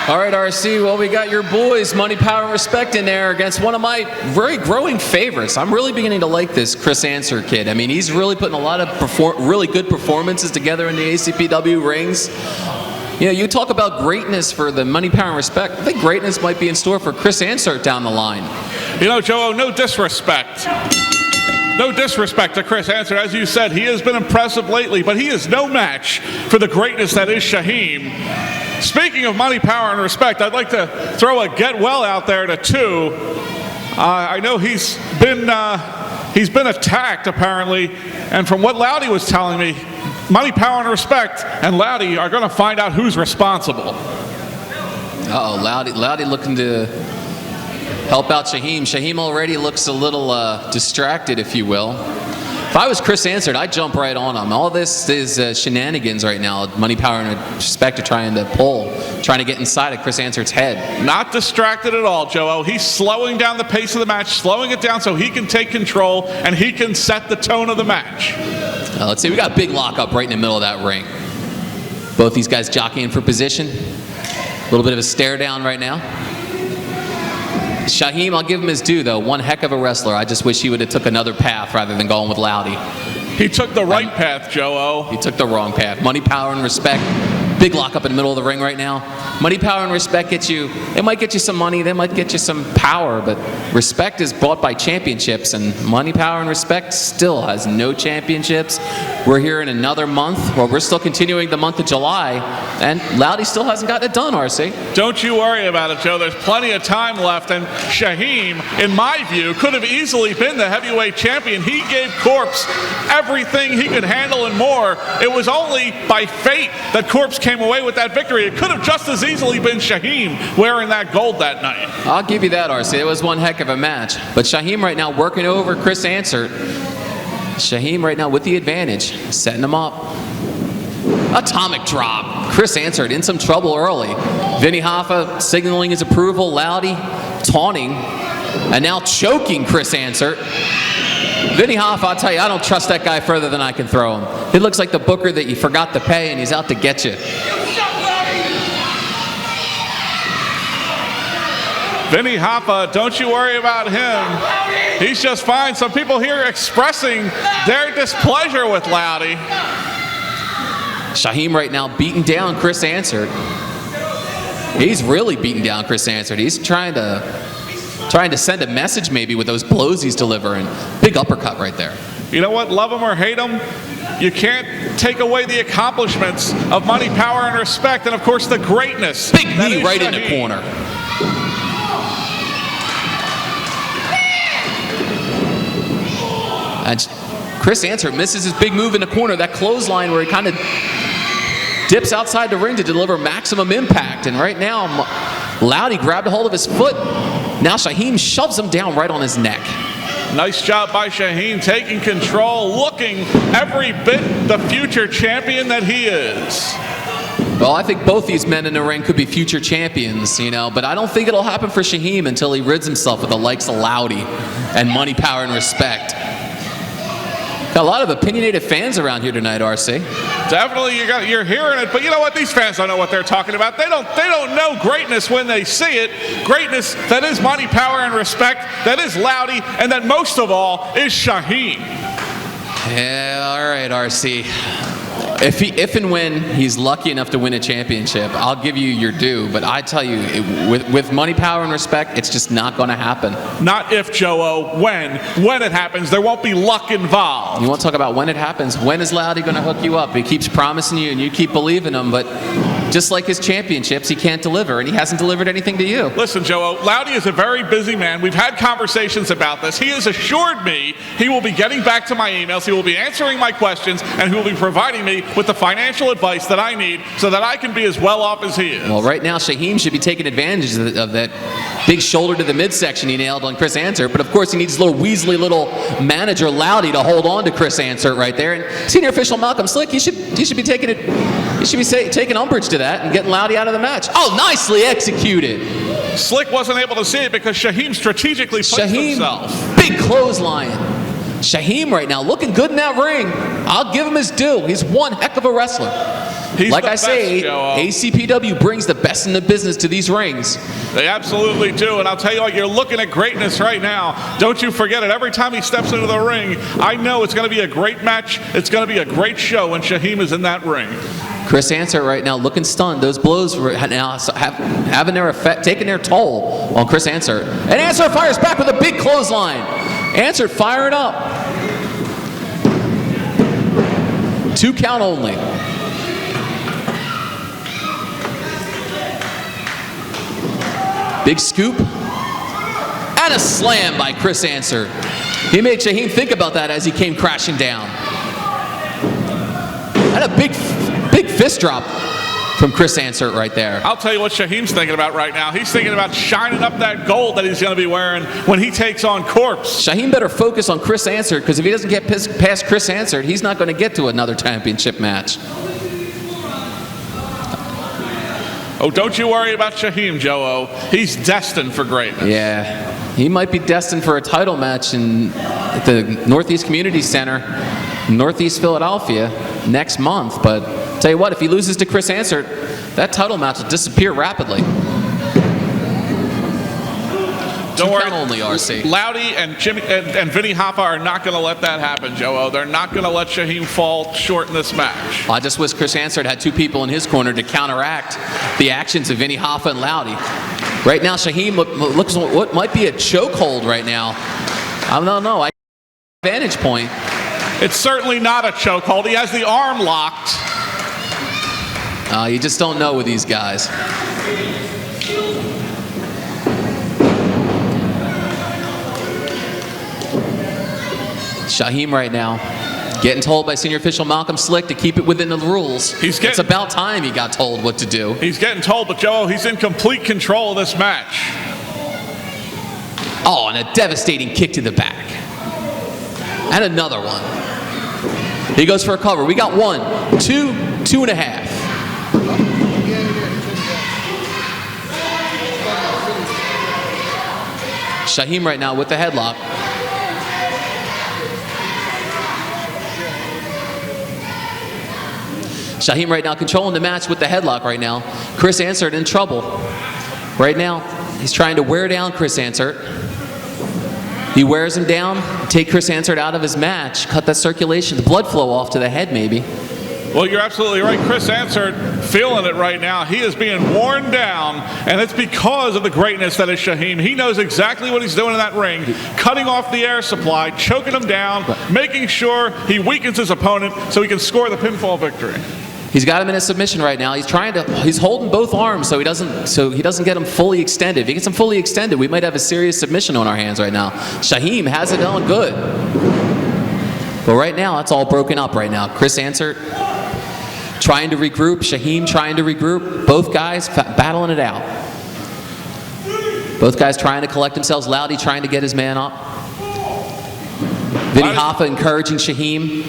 All right, RC, well, we got your boys, Money, Power, and Respect in there against one of my very growing favorites. I'm really beginning to like this Chris Ansert kid. I mean, he's really putting a lot of really good performances together in the ACPW rings. You know, you talk about greatness for the Money, Power, and Respect. I think greatness might be in store for Chris Ansert down the line. You know, Joe, no disrespect. No disrespect to Chris Ansert. As you said, he has been impressive lately, but he is no match for the greatness that is Shaheem. Speaking of Money, Power, and Respect, I'd like to throw a get well out there to two. I know he's been attacked, apparently, and from what Loudy was telling me, Money, Power, and Respect and Loudy are going to find out who's responsible. Uh-oh, Loudy looking to help out Shaheem. Shaheem already looks a little distracted, if you will. If I was Chris Ansert, I'd jump right on him. All this is shenanigans right now. Money, Power, and Respect are trying to pull trying to get inside of Chris Ansert's head. Not distracted at all, Joe. He's slowing down the pace of the match, slowing it down so he can take control and he can set the tone of the match. Let's see, we got a big lockup right in the middle of that ring. Both these guys jockeying for position. A little bit of a stare down right now. Shaheem, I'll give him his due, though. One heck of a wrestler. I just wish he would have took another path rather than going with Loudy. He took the right path, Joe. He took the wrong path. Money, power, and respect. Big lockup in the middle of the ring right now. Money, power, and respect gets you, it might get you some money, they might get you some power, but respect is bought by championships, and money, power, and respect still has no championships. We're here in another month, well, we're still continuing the month of July, and Loudy still hasn't gotten it done, RC. Don't you worry about it, Joe. There's plenty of time left, and Shaheem, in my view, could have easily been the heavyweight champion. He gave Corpse everything he could handle and more. It was only by fate that Corpse came away with that victory. It could have just as easily been Shaheem wearing that gold that night. I'll give you that, RC. It was one heck of a match. But Shaheem right now working over Chris Ansert. Shaheem right now with the advantage, setting him up. Atomic drop. Chris Ansert in some trouble early. Vinny Hoffa signaling his approval. Loudy taunting and now choking Chris Ansert. Vinny Hoffa, I'll tell you, I don't trust that guy further than I can throw him. He looks like the booker that you forgot to pay and he's out to get you. Vinny Hoffa, don't you worry about him. He's just fine. Some people here expressing their displeasure with Loudy. Shaheem right now beating down Chris Ansert. He's really beating down Chris Ansert. He's trying to send a message maybe with those blows he's delivering. Big uppercut right there. You know what? Love him or hate him, you can't take away the accomplishments of money, power, and respect, and of course the greatness. Big knee right in the corner. And Chris Ansert misses his big move in the corner, that clothesline where he kind of dips outside the ring to deliver maximum impact. And right now, Loudy grabbed a hold of his foot. Now Shaheem shoves him down right on his neck. Nice job by Shaheem, taking control, looking every bit the future champion that he is. Well, I think both these men in the ring could be future champions, you know, but I don't think it'll happen for Shaheem until he rids himself of the likes of Loudy and money, power, and respect. Got a lot of opinionated fans around here tonight, RC. Definitely, you're hearing it, but you know what? These fans don't know what they're talking about. They don't know greatness when they see it. Greatness that is money, power, and respect, that is Loudy, and that most of all is Shaheem. Yeah, all right, RC. If and when he's lucky enough to win a championship, I'll give you your due. But I tell you, with money, power, and respect, it's just not going to happen. Not if, Joe-O. When it happens, there won't be luck involved. You want to talk about when it happens? When is Loudy going to hook you up? He keeps promising you, and you keep believing him, but just like his championships, he can't deliver, and he hasn't delivered anything to you. Listen, Joe-O, Loudy is a very busy man. We've had conversations about this. He has assured me he will be getting back to my emails, he will be answering my questions, and he will be providing me with the financial advice that I need so that I can be as well off as he is. Well, right now, Shaheem should be taking advantage of that big shoulder to the midsection he nailed on Chris Ansert, but of course he needs his little Weasley little manager Loudy to hold on to Chris Ansert right there. And senior official Malcolm Slick, he should be taking it. He should be taking umbrage to that and getting Loudy out of the match. Oh, nicely executed. Slick wasn't able to see it because Shaheem strategically placed himself. Big clothesline. Shaheem right now looking good in that ring. I'll give him his due. He's one heck of a wrestler. He's like the I say, best, ACPW brings the best in the business to these rings. They absolutely do, and I'll tell you what, you're looking at greatness right now. Don't you forget it. Every time he steps into the ring, I know it's going to be a great match. It's going to be a great show when Shaheem is in that ring. Chris Ansert right now looking stunned. Those blows were now having their effect, taking their toll on Chris Ansert. And Ansert fires back with a big clothesline. Ansert firing up. 2 count only. Big scoop. And a slam by Chris Ansert. He made Shaheem think about that as he came crashing down. And a big fist drop from Chris Ansert right there. I'll tell you what Shaheem's thinking about right now. He's thinking about shining up that gold that he's going to be wearing when he takes on Corpse. Shaheem better focus on Chris Ansert, because if he doesn't get past Chris Ansert, he's not going to get to another championship match. Oh, don't you worry about Shaheem, Joe-O. He's destined for greatness. Yeah, he might be destined for a title match at the Northeast Community Center, Northeast Philadelphia, next month. But tell you what, if he loses to Chris Ansert, that title match will disappear rapidly. Don't worry. Only RC. Loudy and Vinny Hoffa are not going to let that happen, Joe-O. They're not going to let Shaheem fall short in this match. I just wish Chris Ansert had two people in his corner to counteract the actions of Vinny Hoffa and Loudy. Right now, Shaheem looks what might be a chokehold right now. I don't know. Vantage point. It's certainly not a chokehold. He has the arm locked. You just don't know with these guys. Shaheem right now getting told by senior official Malcolm Slick to keep it within the rules. It's about time he got told what to do. He's getting told, but Joe, he's in complete control of this match. Oh, and a devastating kick to the back. And another one. He goes for a cover. We got 1, 2, 2.5. Shaheem right now with the headlock. Shaheem right now controlling the match with the headlock right now. Chris Ansert in trouble. Right now, he's trying to wear down Chris Ansert. He wears him down, take Chris Ansert out of his match, cut that circulation, the blood flow off to the head maybe. Well, you're absolutely right. Chris Ansert feeling it right now. He is being worn down, and it's because of the greatness that is Shaheem. He knows exactly what he's doing in that ring, cutting off the air supply, choking him down, making sure he weakens his opponent so he can score the pinfall victory. He's got him in a submission right now. He's holding both arms so he doesn't get him fully extended. If he gets him fully extended, we might have a serious submission on our hands right now. Shaheem has it going good. But right now, it's all broken up right now. Chris Ansert trying to regroup, Shaheem trying to regroup. Both guys battling it out. Both guys trying to collect themselves. Loudy trying to get his man up. Vinny Hoffa encouraging Shaheem.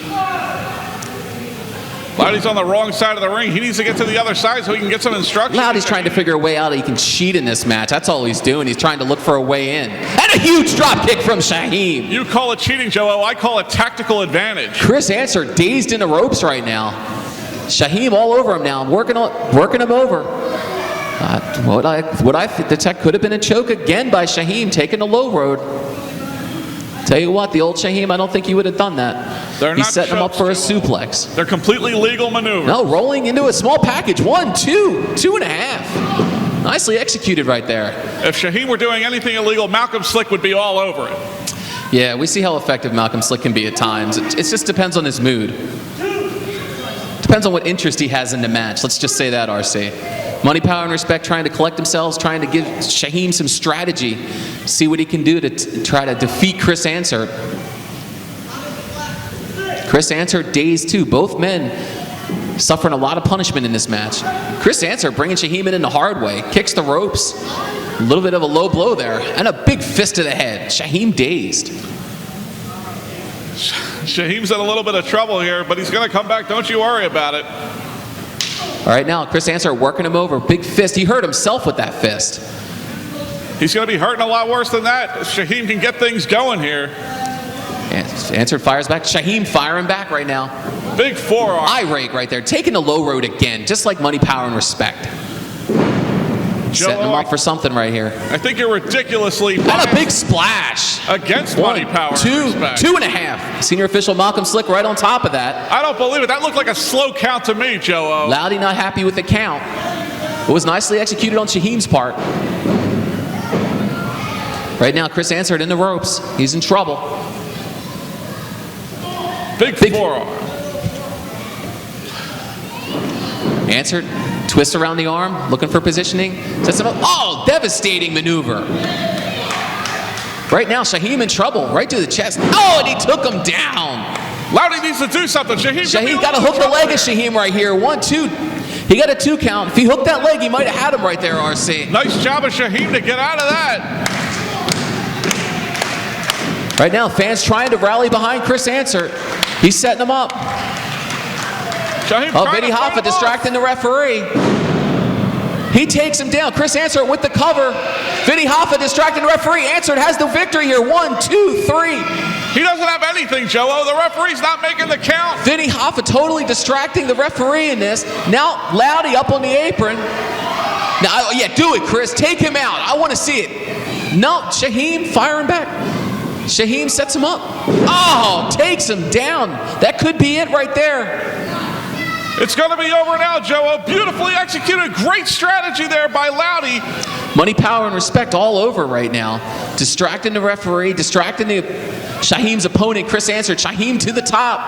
Loudy's on the wrong side of the ring. He needs to get to the other side so he can get some instructions. Loudy's trying to figure a way out that he can cheat in this match. That's all he's doing. He's trying to look for a way in. And a huge drop kick from Shaheem. You call it cheating, Joe-O. I call it tactical advantage. Chris Ansert dazed in the ropes right now. Shaheem all over him now, working him over. What I detect could have been a choke again by Shaheem, taking the low road. Tell you what, the old Shaheem, I don't think he would have done that. He's setting him up for a suplex. They're completely legal maneuvers. No, rolling into a small package. 1, 2, 2.5. Nicely executed right there. If Shaheem were doing anything illegal, Malcolm Slick would be all over it. Yeah, we see how effective Malcolm Slick can be at times. It just depends on his mood. Depends on what interest he has in the match. Let's just say that, RC. Money, Power, and Respect trying to collect themselves, trying to give Shaheem some strategy, see what he can do to try to defeat Chris Ansert. Chris Ansert dazed too. Both men suffering a lot of punishment in this match. Chris Ansert bringing Shaheem in the hard way, kicks the ropes, a little bit of a low blow there, and a big fist to the head. Shaheem dazed. Shaheem's in a little bit of trouble here, but he's going to come back. Don't you worry about it. All right, now Chris Ansert working him over. Big fist. He hurt himself with that fist. He's going to be hurting a lot worse than that. Shaheem can get things going here. Ansert fires back. Shaheem firing back right now. Big forearm. Eye rake right there. Taking the low road again, just like Money, Power, and Respect. Setting him up for something right here. I think you're ridiculously and a big splash against Money, Power, and Respect. 2.5. Senior official Malcolm Slick right on top of that. I don't believe it. That looked like a slow count to me, Joe-O. Loudy not happy with the count. It was nicely executed on Shaheem's part. Right now, Chris Ansert in the ropes. He's in trouble. Big forearm. Ansert twists around the arm, looking for positioning. Sets him up. Oh, devastating maneuver. Right now, Shaheem in trouble. Right to the chest. Oh, and he took him down. Loudy needs to do something. Shaheem got to hook the leg of Shaheem right here. 1, 2. He got a 2 count. If he hooked that leg, he might have had him right there, RC. Nice job of Shaheem to get out of that. Right now, fans trying to rally behind Chris Ansert. He's setting him up. Shaheem Vinny Hoffa distracting the referee. He takes him down. Chris Ansert with the cover. Vinny Hoffa distracting the referee. Ansert has the victory here. 1, 2, 3. He doesn't have anything, Joe. The referee's not making the count. Vinny Hoffa totally distracting the referee in this. Now Loudy up on the apron. Now, yeah, do it, Chris. Take him out. I want to see it. No, Shaheem firing back. Shaheem sets him up. Oh, takes him down. That could be it right there. It's going to be over now, Joe. Beautifully executed. Great strategy there by Loudy. Money, power, and respect all over right now. Distracting the referee, distracting Shaheem's opponent, Chris Ansert. Shaheem to the top.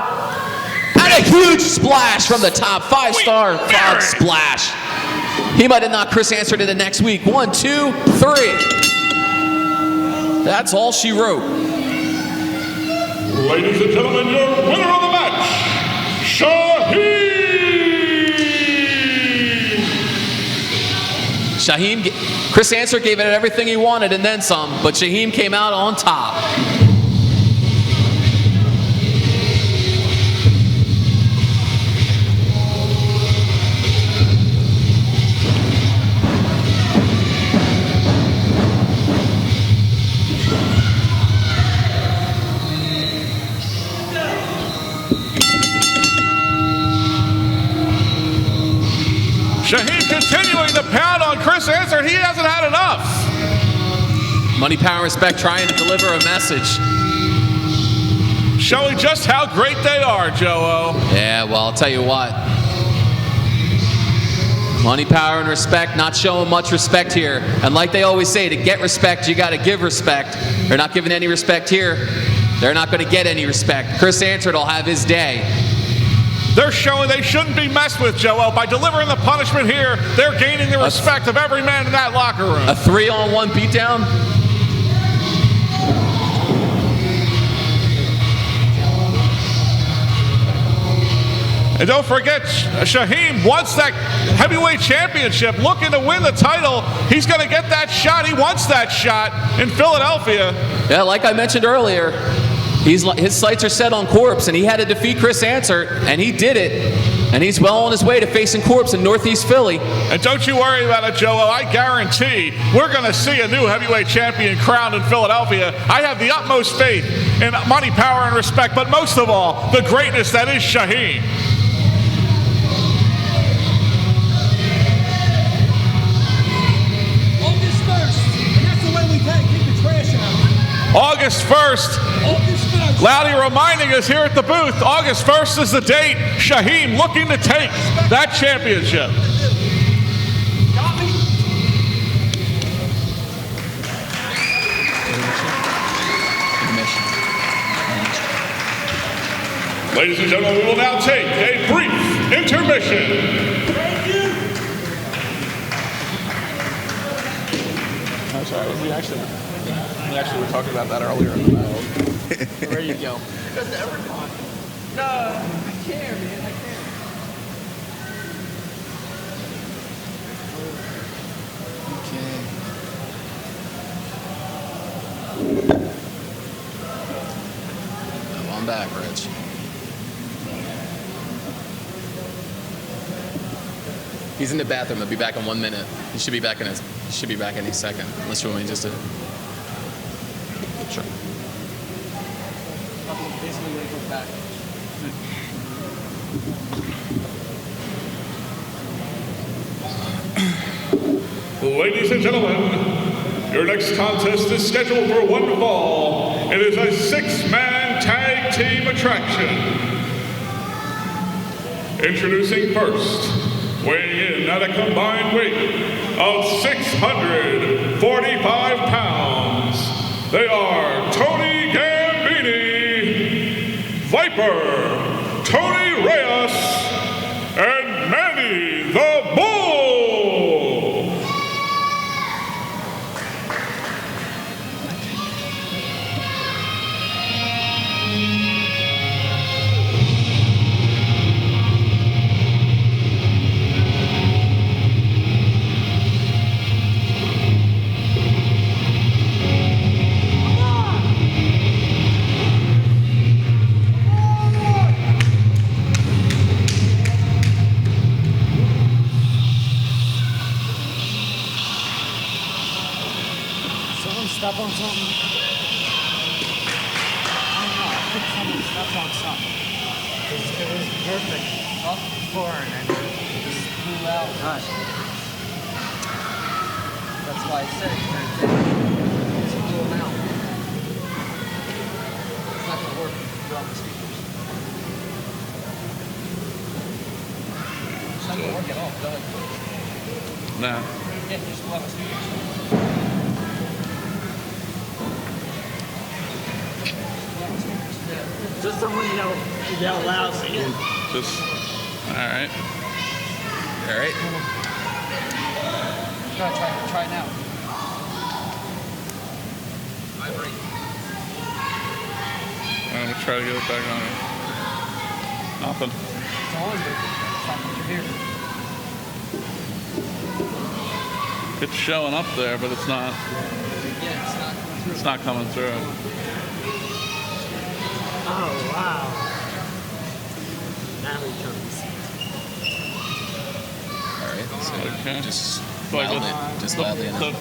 And a huge splash from the top. 5-star frog splash. He might have knocked Chris Ansert into next week. 1, 2, 3. That's all she wrote. Ladies and gentlemen, your winner of the match, Shaheem! Chris Ansert gave it everything he wanted and then some, but Shaheem came out on top. Shaheem continuing to pound on Chris Ansert. He hasn't had enough. Money, power, respect trying to deliver a message. Showing just how great they are, Joe. Yeah, well, I'll tell you what. Money, power, and respect, not showing much respect here. And like they always say, to get respect, you got to give respect. They're not giving any respect here. They're not going to get any respect. Chris Ansert will have his day. They're showing they shouldn't be messed with, Joel. By delivering the punishment here, they're gaining the respect of every man in that locker room. A 3-on-1 beatdown? And don't forget, Shaheem wants that heavyweight championship, looking to win the title. He's going to get that shot. He wants that shot in Philadelphia. Yeah, like I mentioned earlier, his sights are set on Corpse, and he had to defeat Chris Ansert, and he did it. And he's well on his way to facing Corpse in Northeast Philly. And don't you worry about it, Joe. I guarantee we're going to see a new heavyweight champion crowned in Philadelphia. I have the utmost faith in money, power, and respect, but most of all, the greatness that is Shaheem. August 1st, and that's the way we keep the trash out. August 1st. Loudy reminding us here at the booth, August 1st is the date. Shaheem looking to take that championship. Got me? Ladies and gentlemen, we will now take a brief intermission. Thank you. I'm sorry, we actually were talking about that earlier in the night. There you go. No, I can't, man. I can't. Oh, I'm back, Rich. He's in the bathroom. He'll be back in 1 minute. He should be back in any second. Unless you want me just to. Sure. Basically, when he comes back. Ladies and gentlemen, your next contest is scheduled for one fall. It is a 6-man tag team attraction. Introducing first, weighing in at a combined weight of 645 pounds, they are Tony Gambini, Viper, Tony Reyes, and Manny the Bull. Come someone step on something? I don't know. I think someone stepped on something. It was perfect up before and then it just flew out. Gosh. That's why I said it. Just blew them out. It's not going to work without the speakers. It's not going to work at all. No. Yeah, just blow out the speakers. Just someone yell loud again. Just, all right. All right. Try now. I'm gonna try to get it back on. Nothing. It's on, but it's not what you're here. It's showing up there, but it's not. Yeah, it's not coming through. It's not coming through. Oh, wow. Now he comes. All right. So Okay. just Like loudly enough.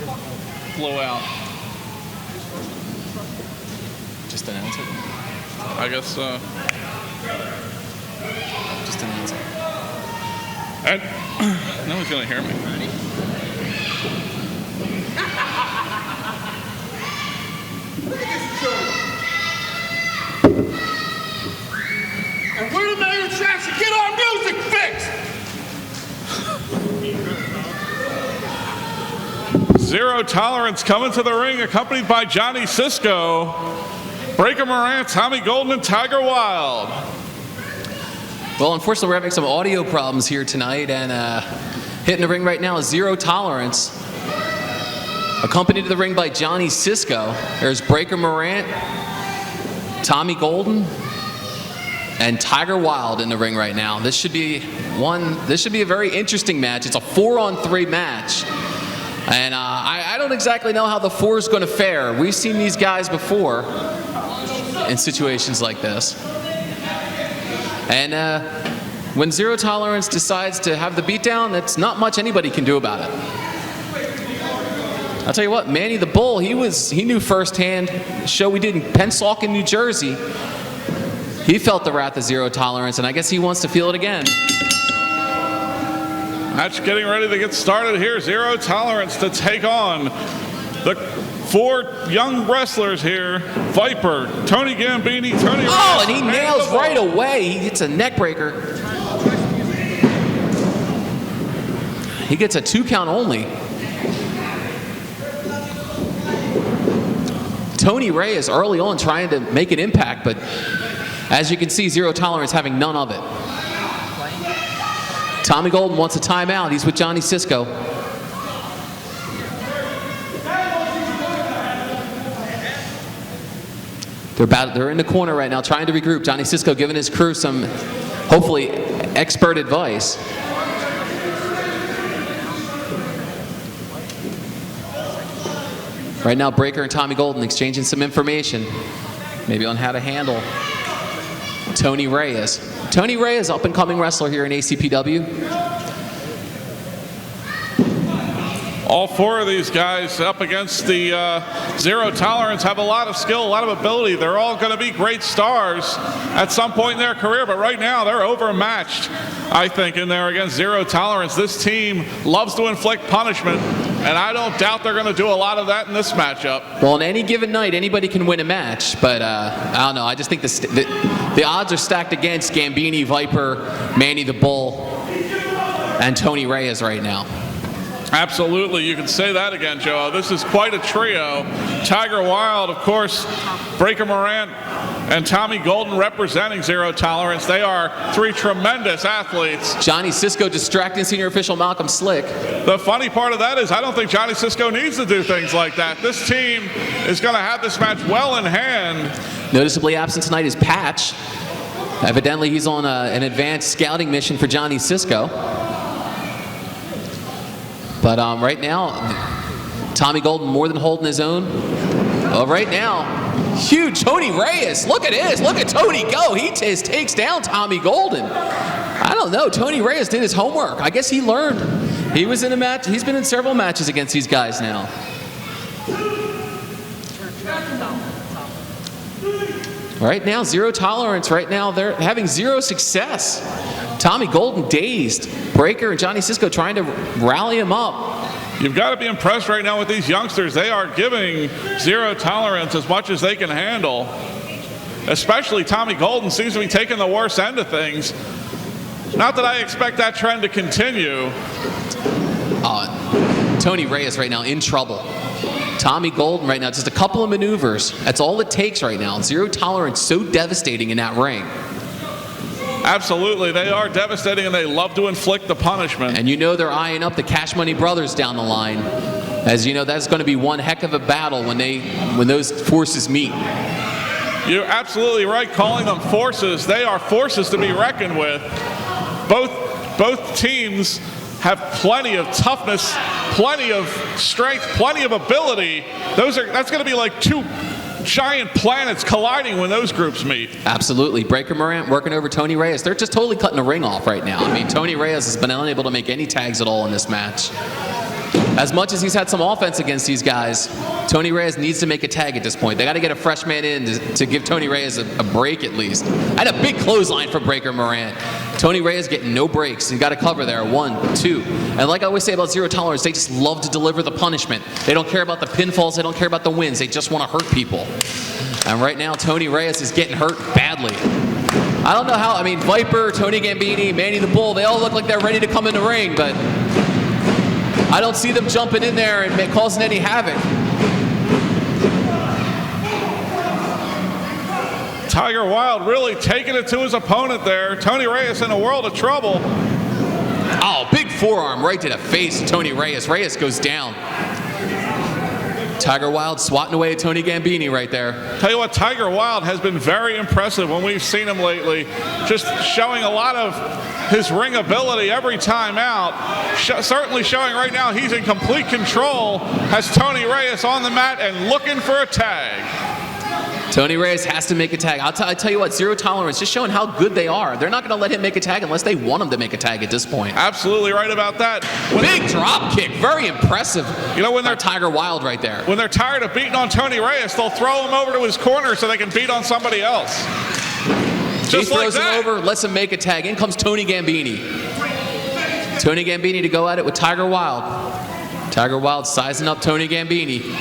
Blow out. Just announce it. I guess so. Just announce it. And no one's gonna hear me. And we're the main attraction. Get our music fixed. Zero Tolerance coming to the ring, accompanied by Johnny Cisco, Breaker Morant, Tommy Golden, and Tiger Wilde. Well, unfortunately, we're having some audio problems here tonight, and hitting the ring right now is Zero Tolerance, accompanied to the ring by Johnny Cisco. There's Breaker Morant, Tommy Golden, and Tiger Wilde in the ring right now. This should be a very interesting match. It's a 4-on-3 match. And I don't exactly know how the 4 is going to fare. We've seen these guys before in situations like this. And when Zero Tolerance decides to have the beatdown, that's not much anybody can do about it. I'll tell you what, Manny the Bull, he knew firsthand, the show we did in Pennsauken, New Jersey, he felt the wrath of Zero Tolerance, and I guess he wants to feel it again. Match getting ready to get started here. Zero Tolerance to take on the 4 young wrestlers here. Viper, Tony Gambini, Tony Oh, Reyes, and he Manny nails the Bull. right away. He hits a neck breaker. He gets a 2 count only. Tony Reyes early on trying to make an impact, but as you can see, Zero Tolerance having none of it. Tommy Golden wants a timeout. He's with Johnny Cisco. They're in the corner right now trying to regroup. Johnny Cisco giving his crew some, hopefully, expert advice. Right now, Breaker and Tommy Golden exchanging some information, maybe on how to handle Tony Reyes. Tony Reyes, up-and-coming wrestler here in ACPW. All 4 of these guys up against the Zero Tolerance have a lot of skill, a lot of ability. They're all going to be great stars at some point in their career, but right now they're overmatched, I think, in there against Zero Tolerance. This team loves to inflict punishment, and I don't doubt they're going to do a lot of that in this matchup. Well, on any given night, anybody can win a match, but I don't know. I just think the odds are stacked against Gambini, Viper, Manny the Bull, and Tony Reyes right now. Absolutely, you can say that again, Joe. This is quite a trio. Tiger Wilde, of course, Breaker Morant, and Tommy Golden representing Zero Tolerance. They are 3 tremendous athletes. Johnny Cisco distracting senior official Malcolm Slick. The funny part of that is I don't think Johnny Cisco needs to do things like that. This team is going to have this match well in hand. Noticeably absent tonight is Patch. Evidently, he's on an advanced scouting mission for Johnny Cisco. But right now, Tommy Golden more than holding his own. Right now, huge Tony Reyes. Look at this. Look at Tony go. He takes down Tommy Golden. I don't know. Tony Reyes did his homework. I guess he learned. He was in a match. He's been in several matches against these guys now. Right now, zero tolerance. Right now, they're having zero success. Tommy Golden dazed. Breaker and Johnny Cisco trying to rally him up. You've got to be impressed right now with these youngsters. They are giving zero tolerance as much as they can handle. Especially Tommy Golden seems to be taking the worst end of things. Not that I expect that trend to continue. Tony Reyes right now in trouble. Tommy Golden right now, just a couple of maneuvers. That's all it takes right now. Zero tolerance, so devastating in that ring. Absolutely, they are devastating and they love to inflict the punishment. And you know they're eyeing up the Cash Money Brothers down the line. As you know, that's going to be one heck of a battle when those forces meet. You're absolutely right calling them forces. They are forces to be reckoned with. Both teams have plenty of toughness, plenty of strength, plenty of ability. That's going to be like two giant planets colliding when those groups meet. Absolutely. Breaker Morant working over Tony Reyes. They're just totally cutting the ring off right now. I mean, Tony Reyes has been unable to make any tags at all in this match. As much as he's had some offense against these guys, Tony Reyes needs to make a tag at this point. They got to get a fresh man in to give Tony Reyes a break at least. And a big clothesline for Breaker Morant. Tony Reyes getting no breaks. You got to cover there. 1, 2. And like I always say about zero tolerance, they just love to deliver the punishment. They don't care about the pinfalls. They don't care about the wins. They just want to hurt people. And right now, Tony Reyes is getting hurt badly. I don't know how. I mean, Viper, Tony Gambini, Manny the Bull, they all look like they're ready to come in the ring, but I don't see them jumping in there and causing any havoc. Tiger Wilde really taking it to his opponent there. Tony Reyes in a world of trouble. Oh, big forearm right to the face of Tony Reyes. Reyes goes down. Tiger Wilde swatting away at Tony Gambini right there. Tell you what, Tiger Wilde has been very impressive when we've seen him lately. Just showing a lot of his ring ability every time out. Certainly showing right now he's in complete control. Has Tony Reyes on the mat and looking for a tag. Tony Reyes has to make a tag. I tell you what, zero tolerance, just showing how good they are. They're not going to let him make a tag unless they want him to make a tag at this point. Absolutely right about that. Big drop kick, very impressive. You know, when they're Tiger Wilde right there. When they're tired of beating on Tony Reyes, they'll throw him over to his corner so they can beat on somebody else. He throws him over, lets him make a tag. In comes Tony Gambini. Tony Gambini to go at it with Tiger Wilde. Tiger Wilde sizing up Tony Gambini.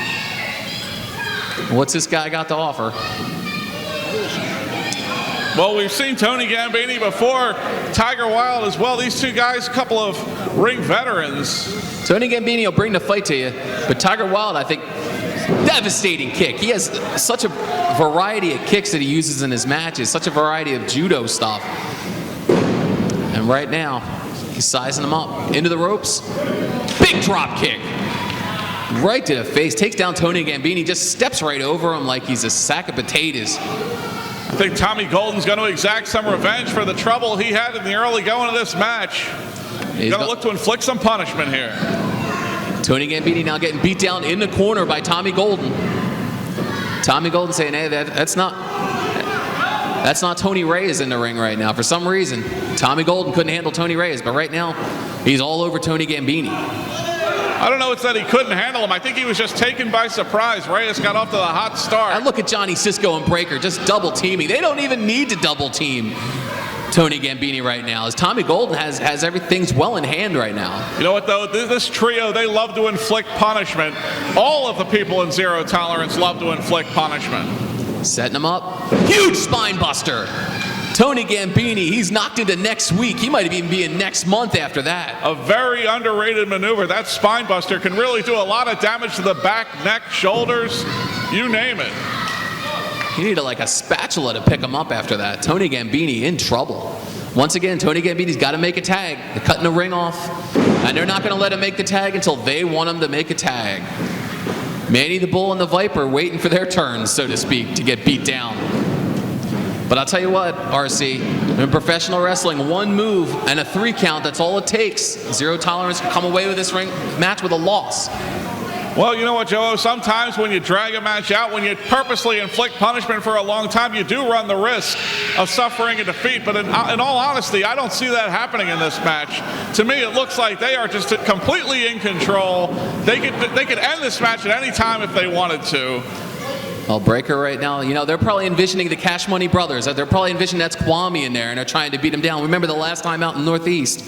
What's this guy got to offer? Well, we've seen Tony Gambini before, Tiger Wilde as well. These two guys, a couple of ring veterans. Tony Gambini will bring the fight to you, but Tiger Wilde, I think, devastating kick. He has such a variety of kicks that he uses in his matches, such a variety of judo stuff. And right now, he's sizing them up. Into the ropes. Big drop kick. Right to the face. Takes down Tony Gambini. Just steps right over him like he's a sack of potatoes. I think Tommy Golden's going to exact some revenge for the trouble he had in the early going of this match. He's going to look to inflict some punishment here. Tony Gambini now getting beat down in the corner by Tommy Golden. Tommy Golden saying, hey, that's not Tony Reyes in the ring right now. For some reason, Tommy Golden couldn't handle Tony Reyes, but right now, he's all over Tony Gambini. I don't know it's that he couldn't handle him. I think he was just taken by surprise. Reyes got off to the hot start. And look at Johnny Cisco and Breaker just double teaming. They don't even need to double team Tony Gambini right now, as Tommy Golden has everything's well in hand right now. You know what, though? This trio, they love to inflict punishment. All of the people in Zero Tolerance love to inflict punishment. Setting him up. Huge spine buster. Tony Gambini, he's knocked into next week. He might even be in next month after that. A very underrated maneuver. That spine buster can really do a lot of damage to the back, neck, shoulders, you name it. You need like a spatula to pick him up after that. Tony Gambini in trouble. Once again, Tony Gambini's got to make a tag. They're cutting the ring off, and they're not going to let him make the tag until they want him to make a tag. Manny the Bull and the Viper waiting for their turns, so to speak, to get beat down. But I'll tell you what, RC, in professional wrestling, one move and a 3 count, that's all it takes. Zero Tolerance can come away with this ring match with a loss. Well, you know what, Joe? Sometimes when you drag a match out, when you purposely inflict punishment for a long time, you do run the risk of suffering a defeat. But in all honesty, I don't see that happening in this match. To me, it looks like they are just completely in control. They could end this match at any time if they wanted to. Well, Breaker right now, you know, they're probably envisioning the Cash Money Brothers. They're probably envisioning that's Kwame in there, and they're trying to beat him down. Remember the last time out in Northeast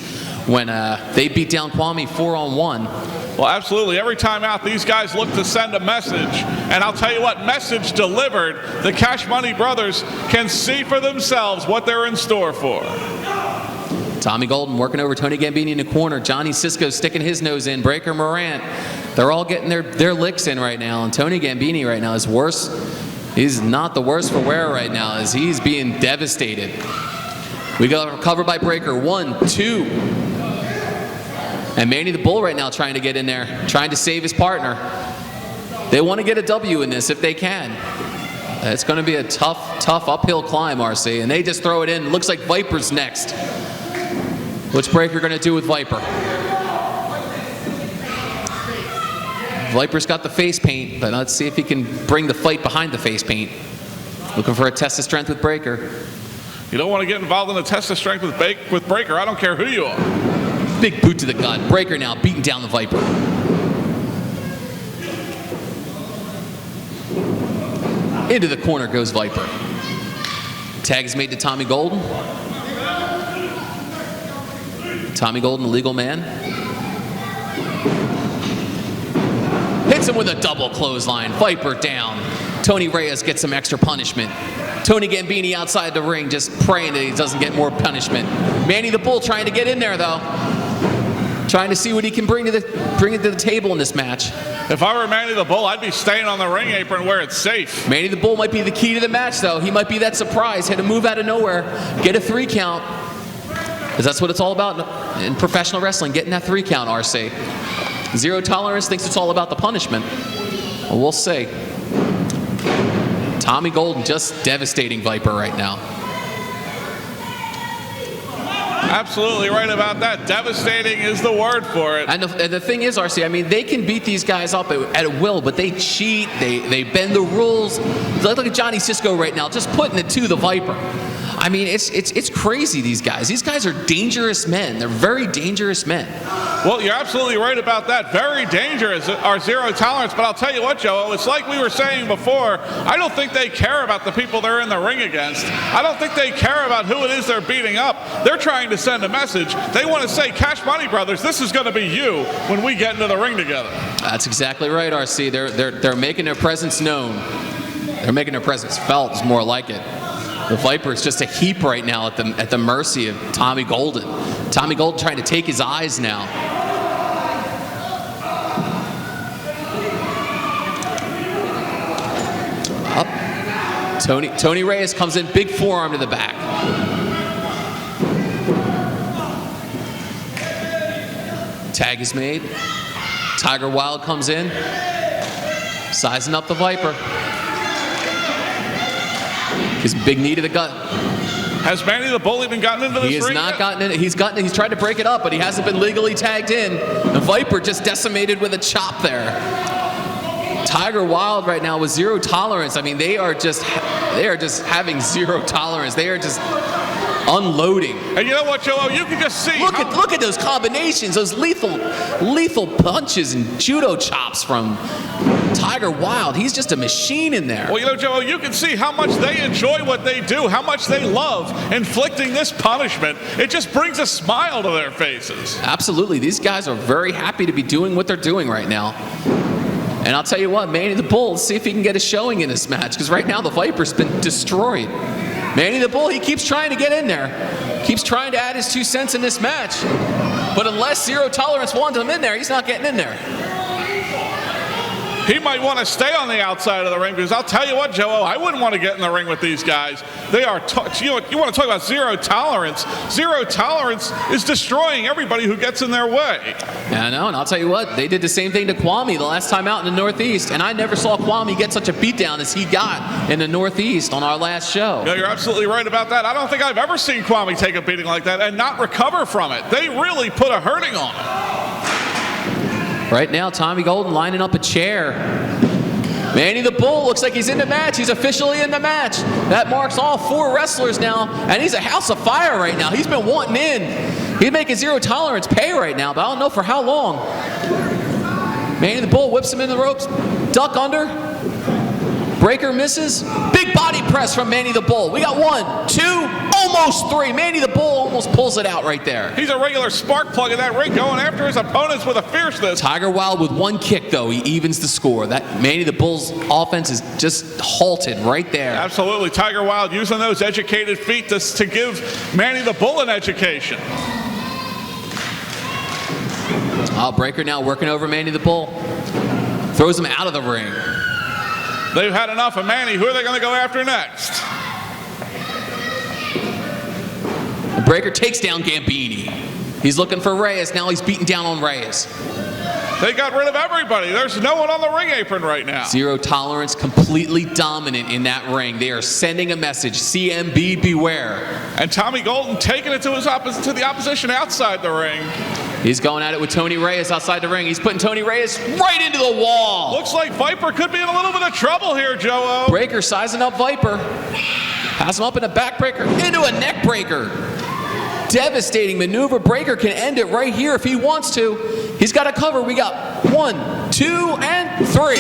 when they beat down Kwame 4-on-1. Well, absolutely. Every time out, these guys look to send a message. And I'll tell you what, message delivered. The Cash Money Brothers can see for themselves what they're in store for. Tommy Golden working over Tony Gambini in the corner. Johnny Cisco sticking his nose in. Breaker Morant. They're all getting their licks in right now. And Tony Gambini right now is worse. He's not the worse for wear right now as he's being devastated. We got covered by Breaker. 1, 2. And Manny the Bull right now trying to get in there, trying to save his partner. They want to get a W in this if they can. It's going to be a tough uphill climb, RC. And they just throw it in. Looks like Viper's next. What's Breaker going to do with Viper? Viper's got the face paint, but let's see if he can bring the fight behind the face paint. Looking for a test of strength with Breaker. You don't want to get involved in a test of strength with Breaker. I don't care who you are. Big boot to the gut. Breaker now beating down the Viper. Into the corner goes Viper. Tag is made to Tommy Golden. Tommy Golden, the legal man. Hits him with a double clothesline. Viper down. Tony Reyes gets some extra punishment. Tony Gambini outside the ring just praying that he doesn't get more punishment. Manny the Bull trying to get in there though. Trying to see what he can bring it to the table in this match. If I were Manny the Bull, I'd be staying on the ring apron where it's safe. Manny the Bull might be the key to the match though. He might be that surprise. Hit a move out of nowhere. Get a 3 count. Because that's what it's all about in professional wrestling. Getting that 3 count, RC. Zero Tolerance thinks it's all about the punishment. Well, we'll see. Tommy Golden just devastating Viper right now. Absolutely right about that. Devastating is the word for it. And the thing is, RC, I mean, they can beat these guys up at will, but they cheat, they bend the rules. Look at Johnny Cisco right now, just putting it to the Viper. I mean, it's crazy, these guys. These guys are dangerous men. They're very dangerous men. Well, you're absolutely right about that. Very dangerous are Zero Tolerance. But I'll tell you what, Joe, it's like we were saying before. I don't think they care about the people they're in the ring against. I don't think they care about who it is they're beating up. They're trying to send a message. They want to say, Cash Money Brothers, this is going to be you when we get into the ring together. That's exactly right, RC. They're making their presence known. They're making their presence felt, is more like it. The Viper is just a heap right now at the mercy of Tommy Golden. Tommy Golden trying to take his eyes now. Up. Tony Reyes comes in, big forearm to the back. Tag is made. Tiger Wilde comes in, sizing up the Viper. His big knee to the gut. Has Manny the Bull even gotten into this ring? He has not gotten in. He's tried to break it up, but he hasn't been legally tagged in. The Viper just decimated with a chop there. Tiger Wilde right now with Zero Tolerance. I mean, they are just having zero tolerance. They are just unloading. And you know what, Joe? You can just see. Look at those combinations, those lethal punches and judo chops from Tiger Wilde. He's just a machine in there. Well, you know, Joe, you can see how much they enjoy what they do, how much they love inflicting this punishment. It just brings a smile to their faces. Absolutely. These guys are very happy to be doing what they're doing right now. And I'll tell you what, Manny the Bull, let's see if he can get a showing in this match, because right now the Viper's been destroyed. Manny the Bull, he keeps trying to get in there. Keeps trying to add his 2 cents in this match. But unless Zero Tolerance wants him in there, he's not getting in there. He might want to stay on the outside of the ring, because I'll tell you what, Joe, I wouldn't want to get in the ring with these guys. They are, you want to talk about Zero Tolerance. Zero Tolerance is destroying everybody who gets in their way. Yeah, I know, and I'll tell you what, they did the same thing to Kwame the last time out in the Northeast, and I never saw Kwame get such a beatdown as he got in the Northeast on our last show. No, you're absolutely right about that. I don't think I've ever seen Kwame take a beating like that and not recover from it. They really put a hurting on him. Right now, Tommy Golden lining up a chair. Manny the Bull looks like he's in the match. He's officially in the match. That marks all 4 wrestlers now, and he's a house of fire right now. He's been wanting in. He's making Zero Tolerance pay right now, but I don't know for how long. Manny the Bull whips him in the ropes. Duck under. Breaker misses. Big body press from Manny the Bull. We got 1, 2, almost 3. Manny the Bull almost pulls it out right there. He's a regular spark plug in that ring, going after his opponents with a fierceness. Tiger Wild with 1 kick, though. He evens the score. That Manny the Bull's offense is just halted right there. Absolutely. Tiger Wild using those educated feet to give Manny the Bull an education. Breaker now working over Manny the Bull. Throws him out of the ring. They've had enough of Manny. Who are they going to go after next? Breaker takes down Gambini. He's looking for Reyes. Now he's beating down on Reyes. They got rid of everybody. There's no one on the ring apron right now. Zero Tolerance completely dominant in that ring. They are sending a message. CMB beware. And Tommy Golden taking it to the opposition outside the ring. He's going at it with Tony Reyes outside the ring. He's putting Tony Reyes right into the wall. Looks like Viper could be in a little bit of trouble here, Joe-O. Breaker sizing up Viper. Has him up in a backbreaker, into a neck breaker. Devastating maneuver. Breaker can end it right here if he wants to. He's got a cover. We got 1, 2, and 3.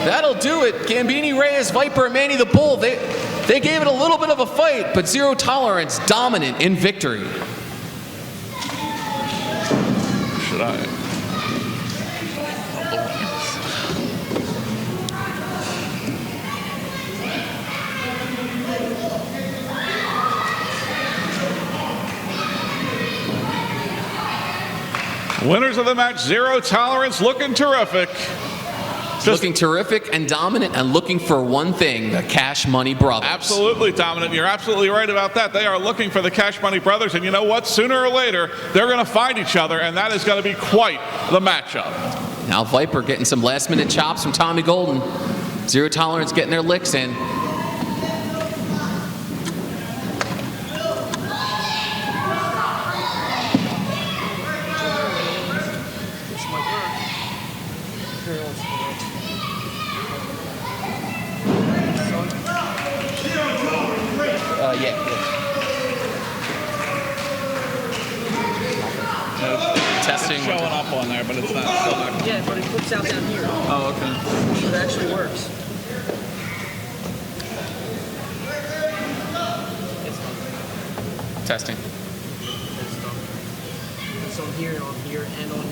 That'll do it. Gambini, Reyes, Viper, and Manny the Bull. They gave it a little bit of a fight, but Zero Tolerance dominant in victory. Should I? Winners of the match, Zero Tolerance, looking terrific. Looking terrific and dominant and looking for one thing, the Cash Money Brothers. Absolutely dominant. You're absolutely right about that. They are looking for the Cash Money Brothers, and you know what? Sooner or later, they're going to find each other, and that is going to be quite the matchup. Now Viper getting some last-minute chops from Tommy Golden. Zero Tolerance getting their licks in. Testing. Showing up on there, but it's not. Yeah, but it flips out down here. Oh, okay. So it actually works. Testing. It's on here, and on here. And out.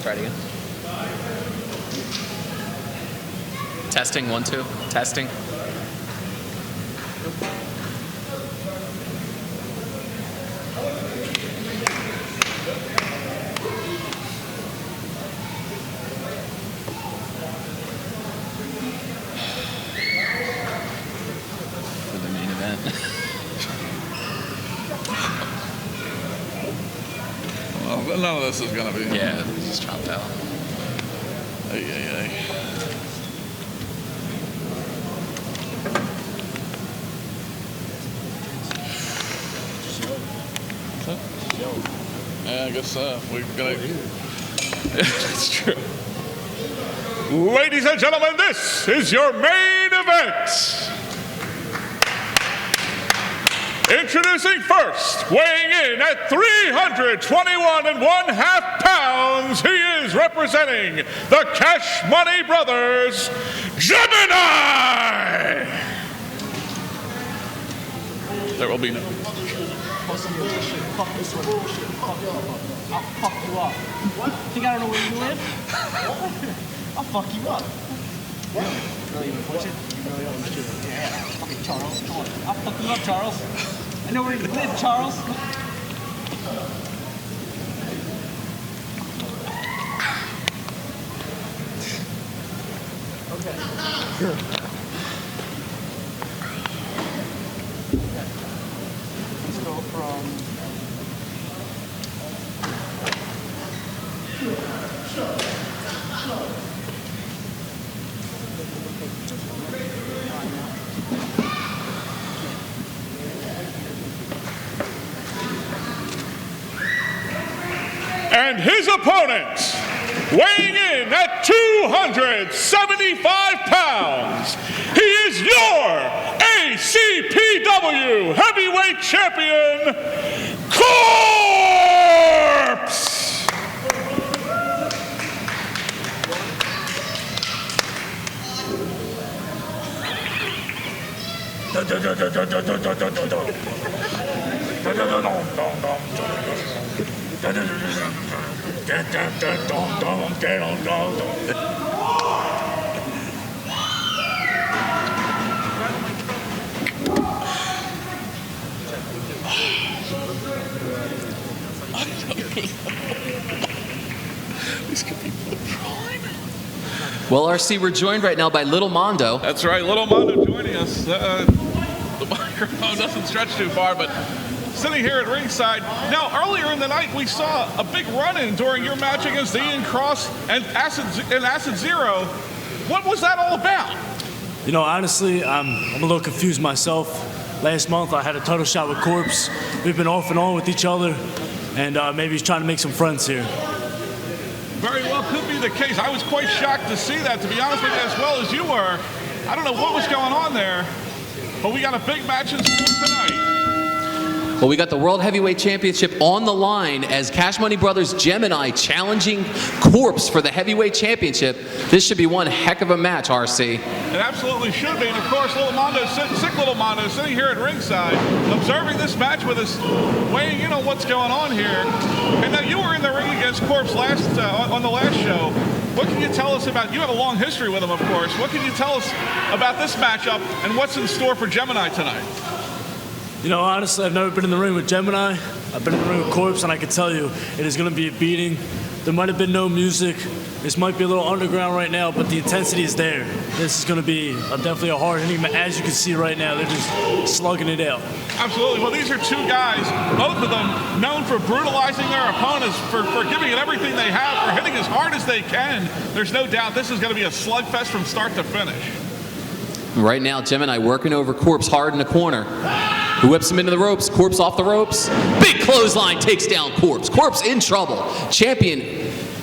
Try it again. Testing, 1, 2. Testing. For the main event. Well, none of this is going to be. Yeah, just chopped out. Ay, ay, ay. Yeah, I guess we're gonna. That's true. Ladies and gentlemen, this is your main event. Introducing first, weighing in at 321½ pounds, he is representing the Cash Money Brothers, Gemini. There will be no. Fuck this one. I'll fuck you up. What? Think I don't know where you live? I'll fuck you up. Really? Really even push it? You really don't do it. Yeah. Fucking Charles. Come on. I'll fuck you up, Charles. I know where you live, Charles. Okay. Let's go from And his opponent, weighing in at 275 pounds, he is your ACPW ACPW Heavyweight Champion, Corpse! Well, RC, we're joined right now by Little Mondo. That's right, Little Mondo joining us. The microphone doesn't stretch too far, but sitting here at ringside. Now, earlier in the night, we saw a big run-in during your match against Ian Cross and Acid Zero. What was that all about? You know, honestly, I'm a little confused myself. Last month, I had a title shot with Corpse. We've been off and on with each other, and maybe he's trying to make some friends here. Very well could be the case. I was quite shocked to see that, to be honest with you, as well as you were. I don't know what was going on there, but we got a big match in store tonight. Well, we got the World Heavyweight Championship on the line as Cash Money Brothers Gemini challenging Corpse for the Heavyweight Championship. This should be one heck of a match, RC. It absolutely should be. And of course, Little Mondo, sick Little Mondo, sitting here at ringside, observing this match with us, weighing in on what's going on here. And now you were in the ring against Corpse on the last show. What can you tell us about, you have a long history with him, of course. What can you tell us about this matchup and what's in store for Gemini tonight? You know, honestly, I've never been in the ring with Gemini. I've been in the ring with Corpse, and I can tell you, it is going to be a beating. There might have been no music. This might be a little underground right now, but the intensity is there. This is going to be definitely a hard-hitting match. As you can see right now, they're just slugging it out. Absolutely. Well, these are two guys, both of them known for brutalizing their opponents, for giving it everything they have, for hitting as hard as they can. There's no doubt this is going to be a slugfest from start to finish. Right now, Gemini working over Corpse hard in the corner. He whips him into the ropes. Corpse off the ropes. Big clothesline takes down Corpse. Corpse in trouble. Champion,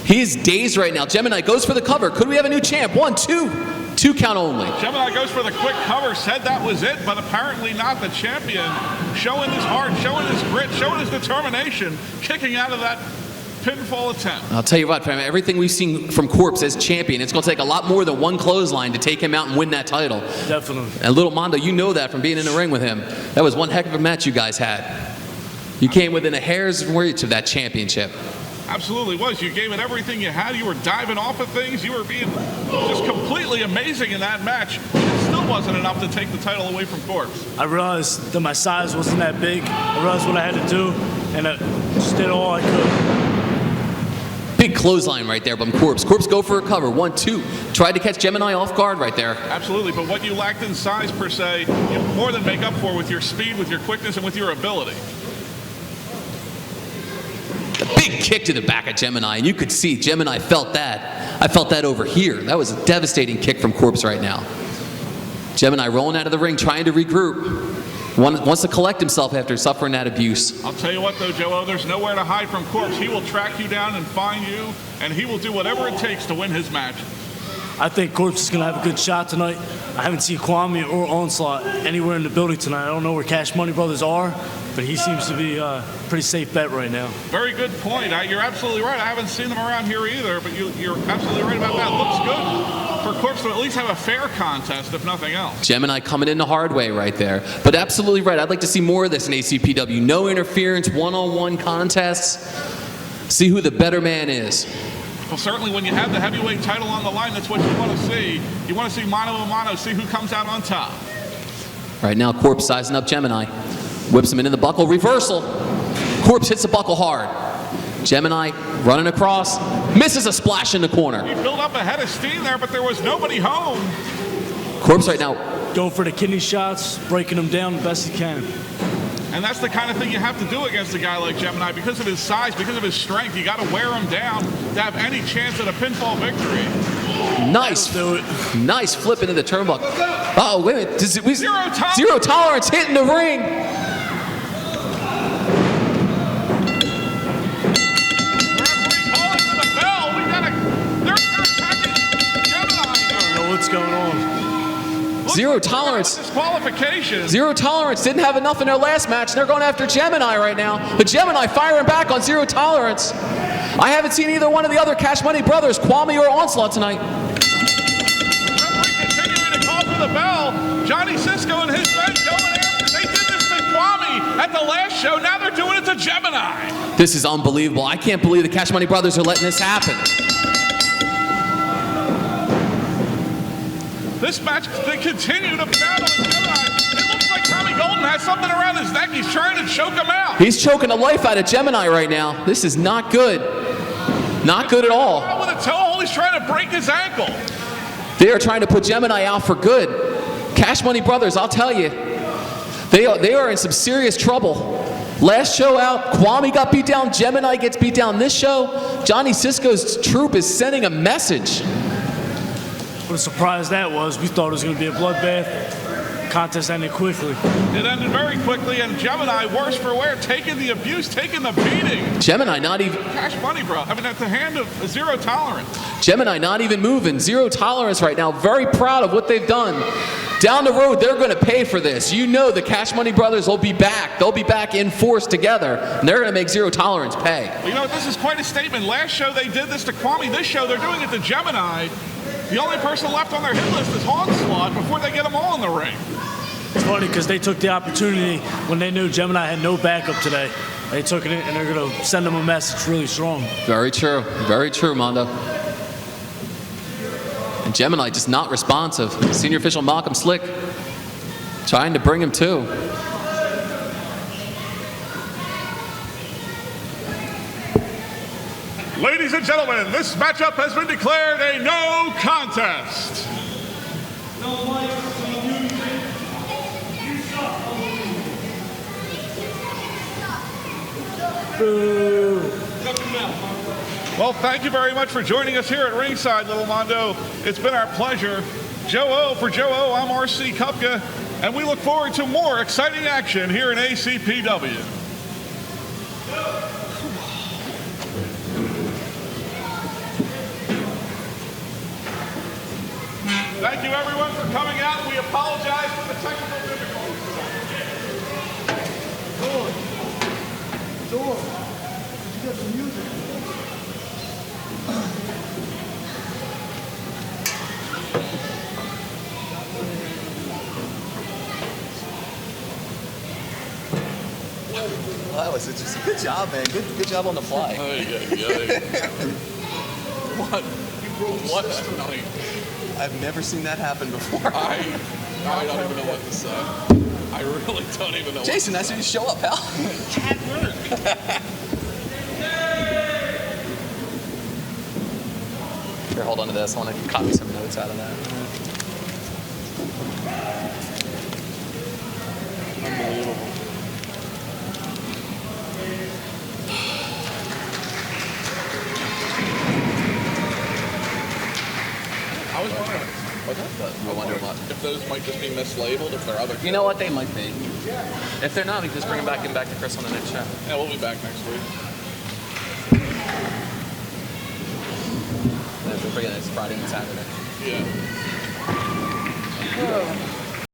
he's dazed right now. Gemini goes for the cover. Could we have a new champ? 1, 2. 2 count only. Gemini goes for the quick cover, said that was it, but apparently not. The champion showing his heart, showing his grit, showing his determination, kicking out of that pinfall attempt. I'll tell you what, everything we've seen from Corpse as champion, it's going to take a lot more than one clothesline to take him out and win that title. Definitely. And Little Mondo, you know that from being in the ring with him. That was one heck of a match you guys had. You came within a hair's reach of that championship. Absolutely was. You gave it everything you had. You were diving off of things. You were being just completely amazing in that match. It still wasn't enough to take the title away from Corpse. I realized that my size wasn't that big. I realized what I had to do, and I just did all I could. Big clothesline right there from Corpse. Corpse go for a cover. 1, 2. Tried to catch Gemini off guard right there. Absolutely, but what you lacked in size per se, you more than make up for with your speed, with your quickness, and with your ability. A big kick to the back of Gemini, and you could see Gemini felt that. I felt that over here. That was a devastating kick from Corpse right now. Gemini rolling out of the ring, trying to regroup. Wants to collect himself after suffering that abuse. I'll tell you what, though, Joe, there's nowhere to hide from Corpse. He will track you down and find you, and he will do whatever it takes to win his match. I think Corpse is going to have a good shot tonight. I haven't seen Kwame or Onslaught anywhere in the building tonight. I don't know where Cash Money Brothers are, but he seems to be a pretty safe bet right now. Very good point. You're absolutely right. I haven't seen them around here either, but you're absolutely right about that. Looks good for Corpse to at least have a fair contest, if nothing else. Gemini coming in the hard way right there. But absolutely right. I'd like to see more of this in ACPW. No interference, one-on-one contests. See who the better man is. Well, certainly when you have the heavyweight title on the line, that's what you want to see. You want to see mano a mano, see who comes out on top. Right now, Corpse sizing up Gemini. Whips him into the buckle. Reversal. Corpse hits the buckle hard. Gemini running across. Misses a splash in the corner. He built up a head of steam there, but there was nobody home. Corpse right now. Going for the kidney shots, breaking them down the best he can. And that's the kind of thing you have to do against a guy like Gemini. Because of his size, because of his strength, you got to wear him down to have any chance at a pinfall victory. Nice flip into the turnbuckle. Oh, wait a minute. Zero tolerance hitting the ring. What's going on? Zero Tolerance. Disqualification. Zero Tolerance didn't have enough in their last match, and they're going after Gemini right now. But Gemini firing back on Zero Tolerance. I haven't seen either one of the other Cash Money brothers, Kwame or Onslaught, tonight. Referee continuing to call for the bell. Johnny Cisco and his men going after. They did this to Kwame at the last show. Now they're doing it to Gemini. This is unbelievable. I can't believe the Cash Money brothers are letting this happen. This match, they continue to battle Gemini. It looks like Tommy Golden has something around his neck. He's trying to choke him out. He's choking the life out of Gemini right now. This is not good. Not good at all. With a toe hold, he's trying to break his ankle. They are trying to put Gemini out for good. Cash Money brothers, I'll tell you, they are in some serious trouble. Last show out, Kwame got beat down. Gemini gets beat down this show. Johnny Cisco's troop is sending a message. What a surprise that was. We thought it was going to be a bloodbath. Contest ended quickly. It ended very quickly, and Gemini, worse for wear, taking the abuse, taking the beating. Gemini not even... Cash Money, bro. I mean, at the hand of Zero Tolerance. Gemini not even moving. Zero Tolerance right now. Very proud of what they've done. Down the road, they're going to pay for this. You know the Cash Money brothers will be back. They'll be back in force together, and they're going to make Zero Tolerance pay. Well, you know, this is quite a statement. Last show, they did this to Kwame. This show, they're doing it to Gemini. The only person left on their hit list is Onslaught before they get them all in the ring. It's funny because they took the opportunity when they knew Gemini had no backup today. They took it and they're going to send them a message really strong. Very true. Very true, Mondo. And Gemini just not responsive. Senior official Malcolm Slick trying to bring him to. Ladies and gentlemen, this matchup has been declared a no contest. Well, thank you very much for joining us here at ringside, Little Mondo. It's been our pleasure. Joe O for Joe O, I'm RC Kupka, and we look forward to more exciting action here in ACPW. Thank you, everyone, for coming out. We apologize for the technical difficulties tonight. Door, did you get the music? Well, that was just a good job, man. Good job on the fly. What? You broke what tonight? I've never seen that happen before. I don't even know what to say. I really don't even know. Jason, that's when you show up, pal. Can't work. Here, hold on to this. I want to copy some notes out of that. Unbelievable. I was wondering. I wonder what. If those might just be mislabeled, if they're other. You know what? They might be. If they're not, we can just bring them back and back to Chris on the next show. Yeah, we'll be back next week. We'll bring it next Friday and Saturday. Yeah.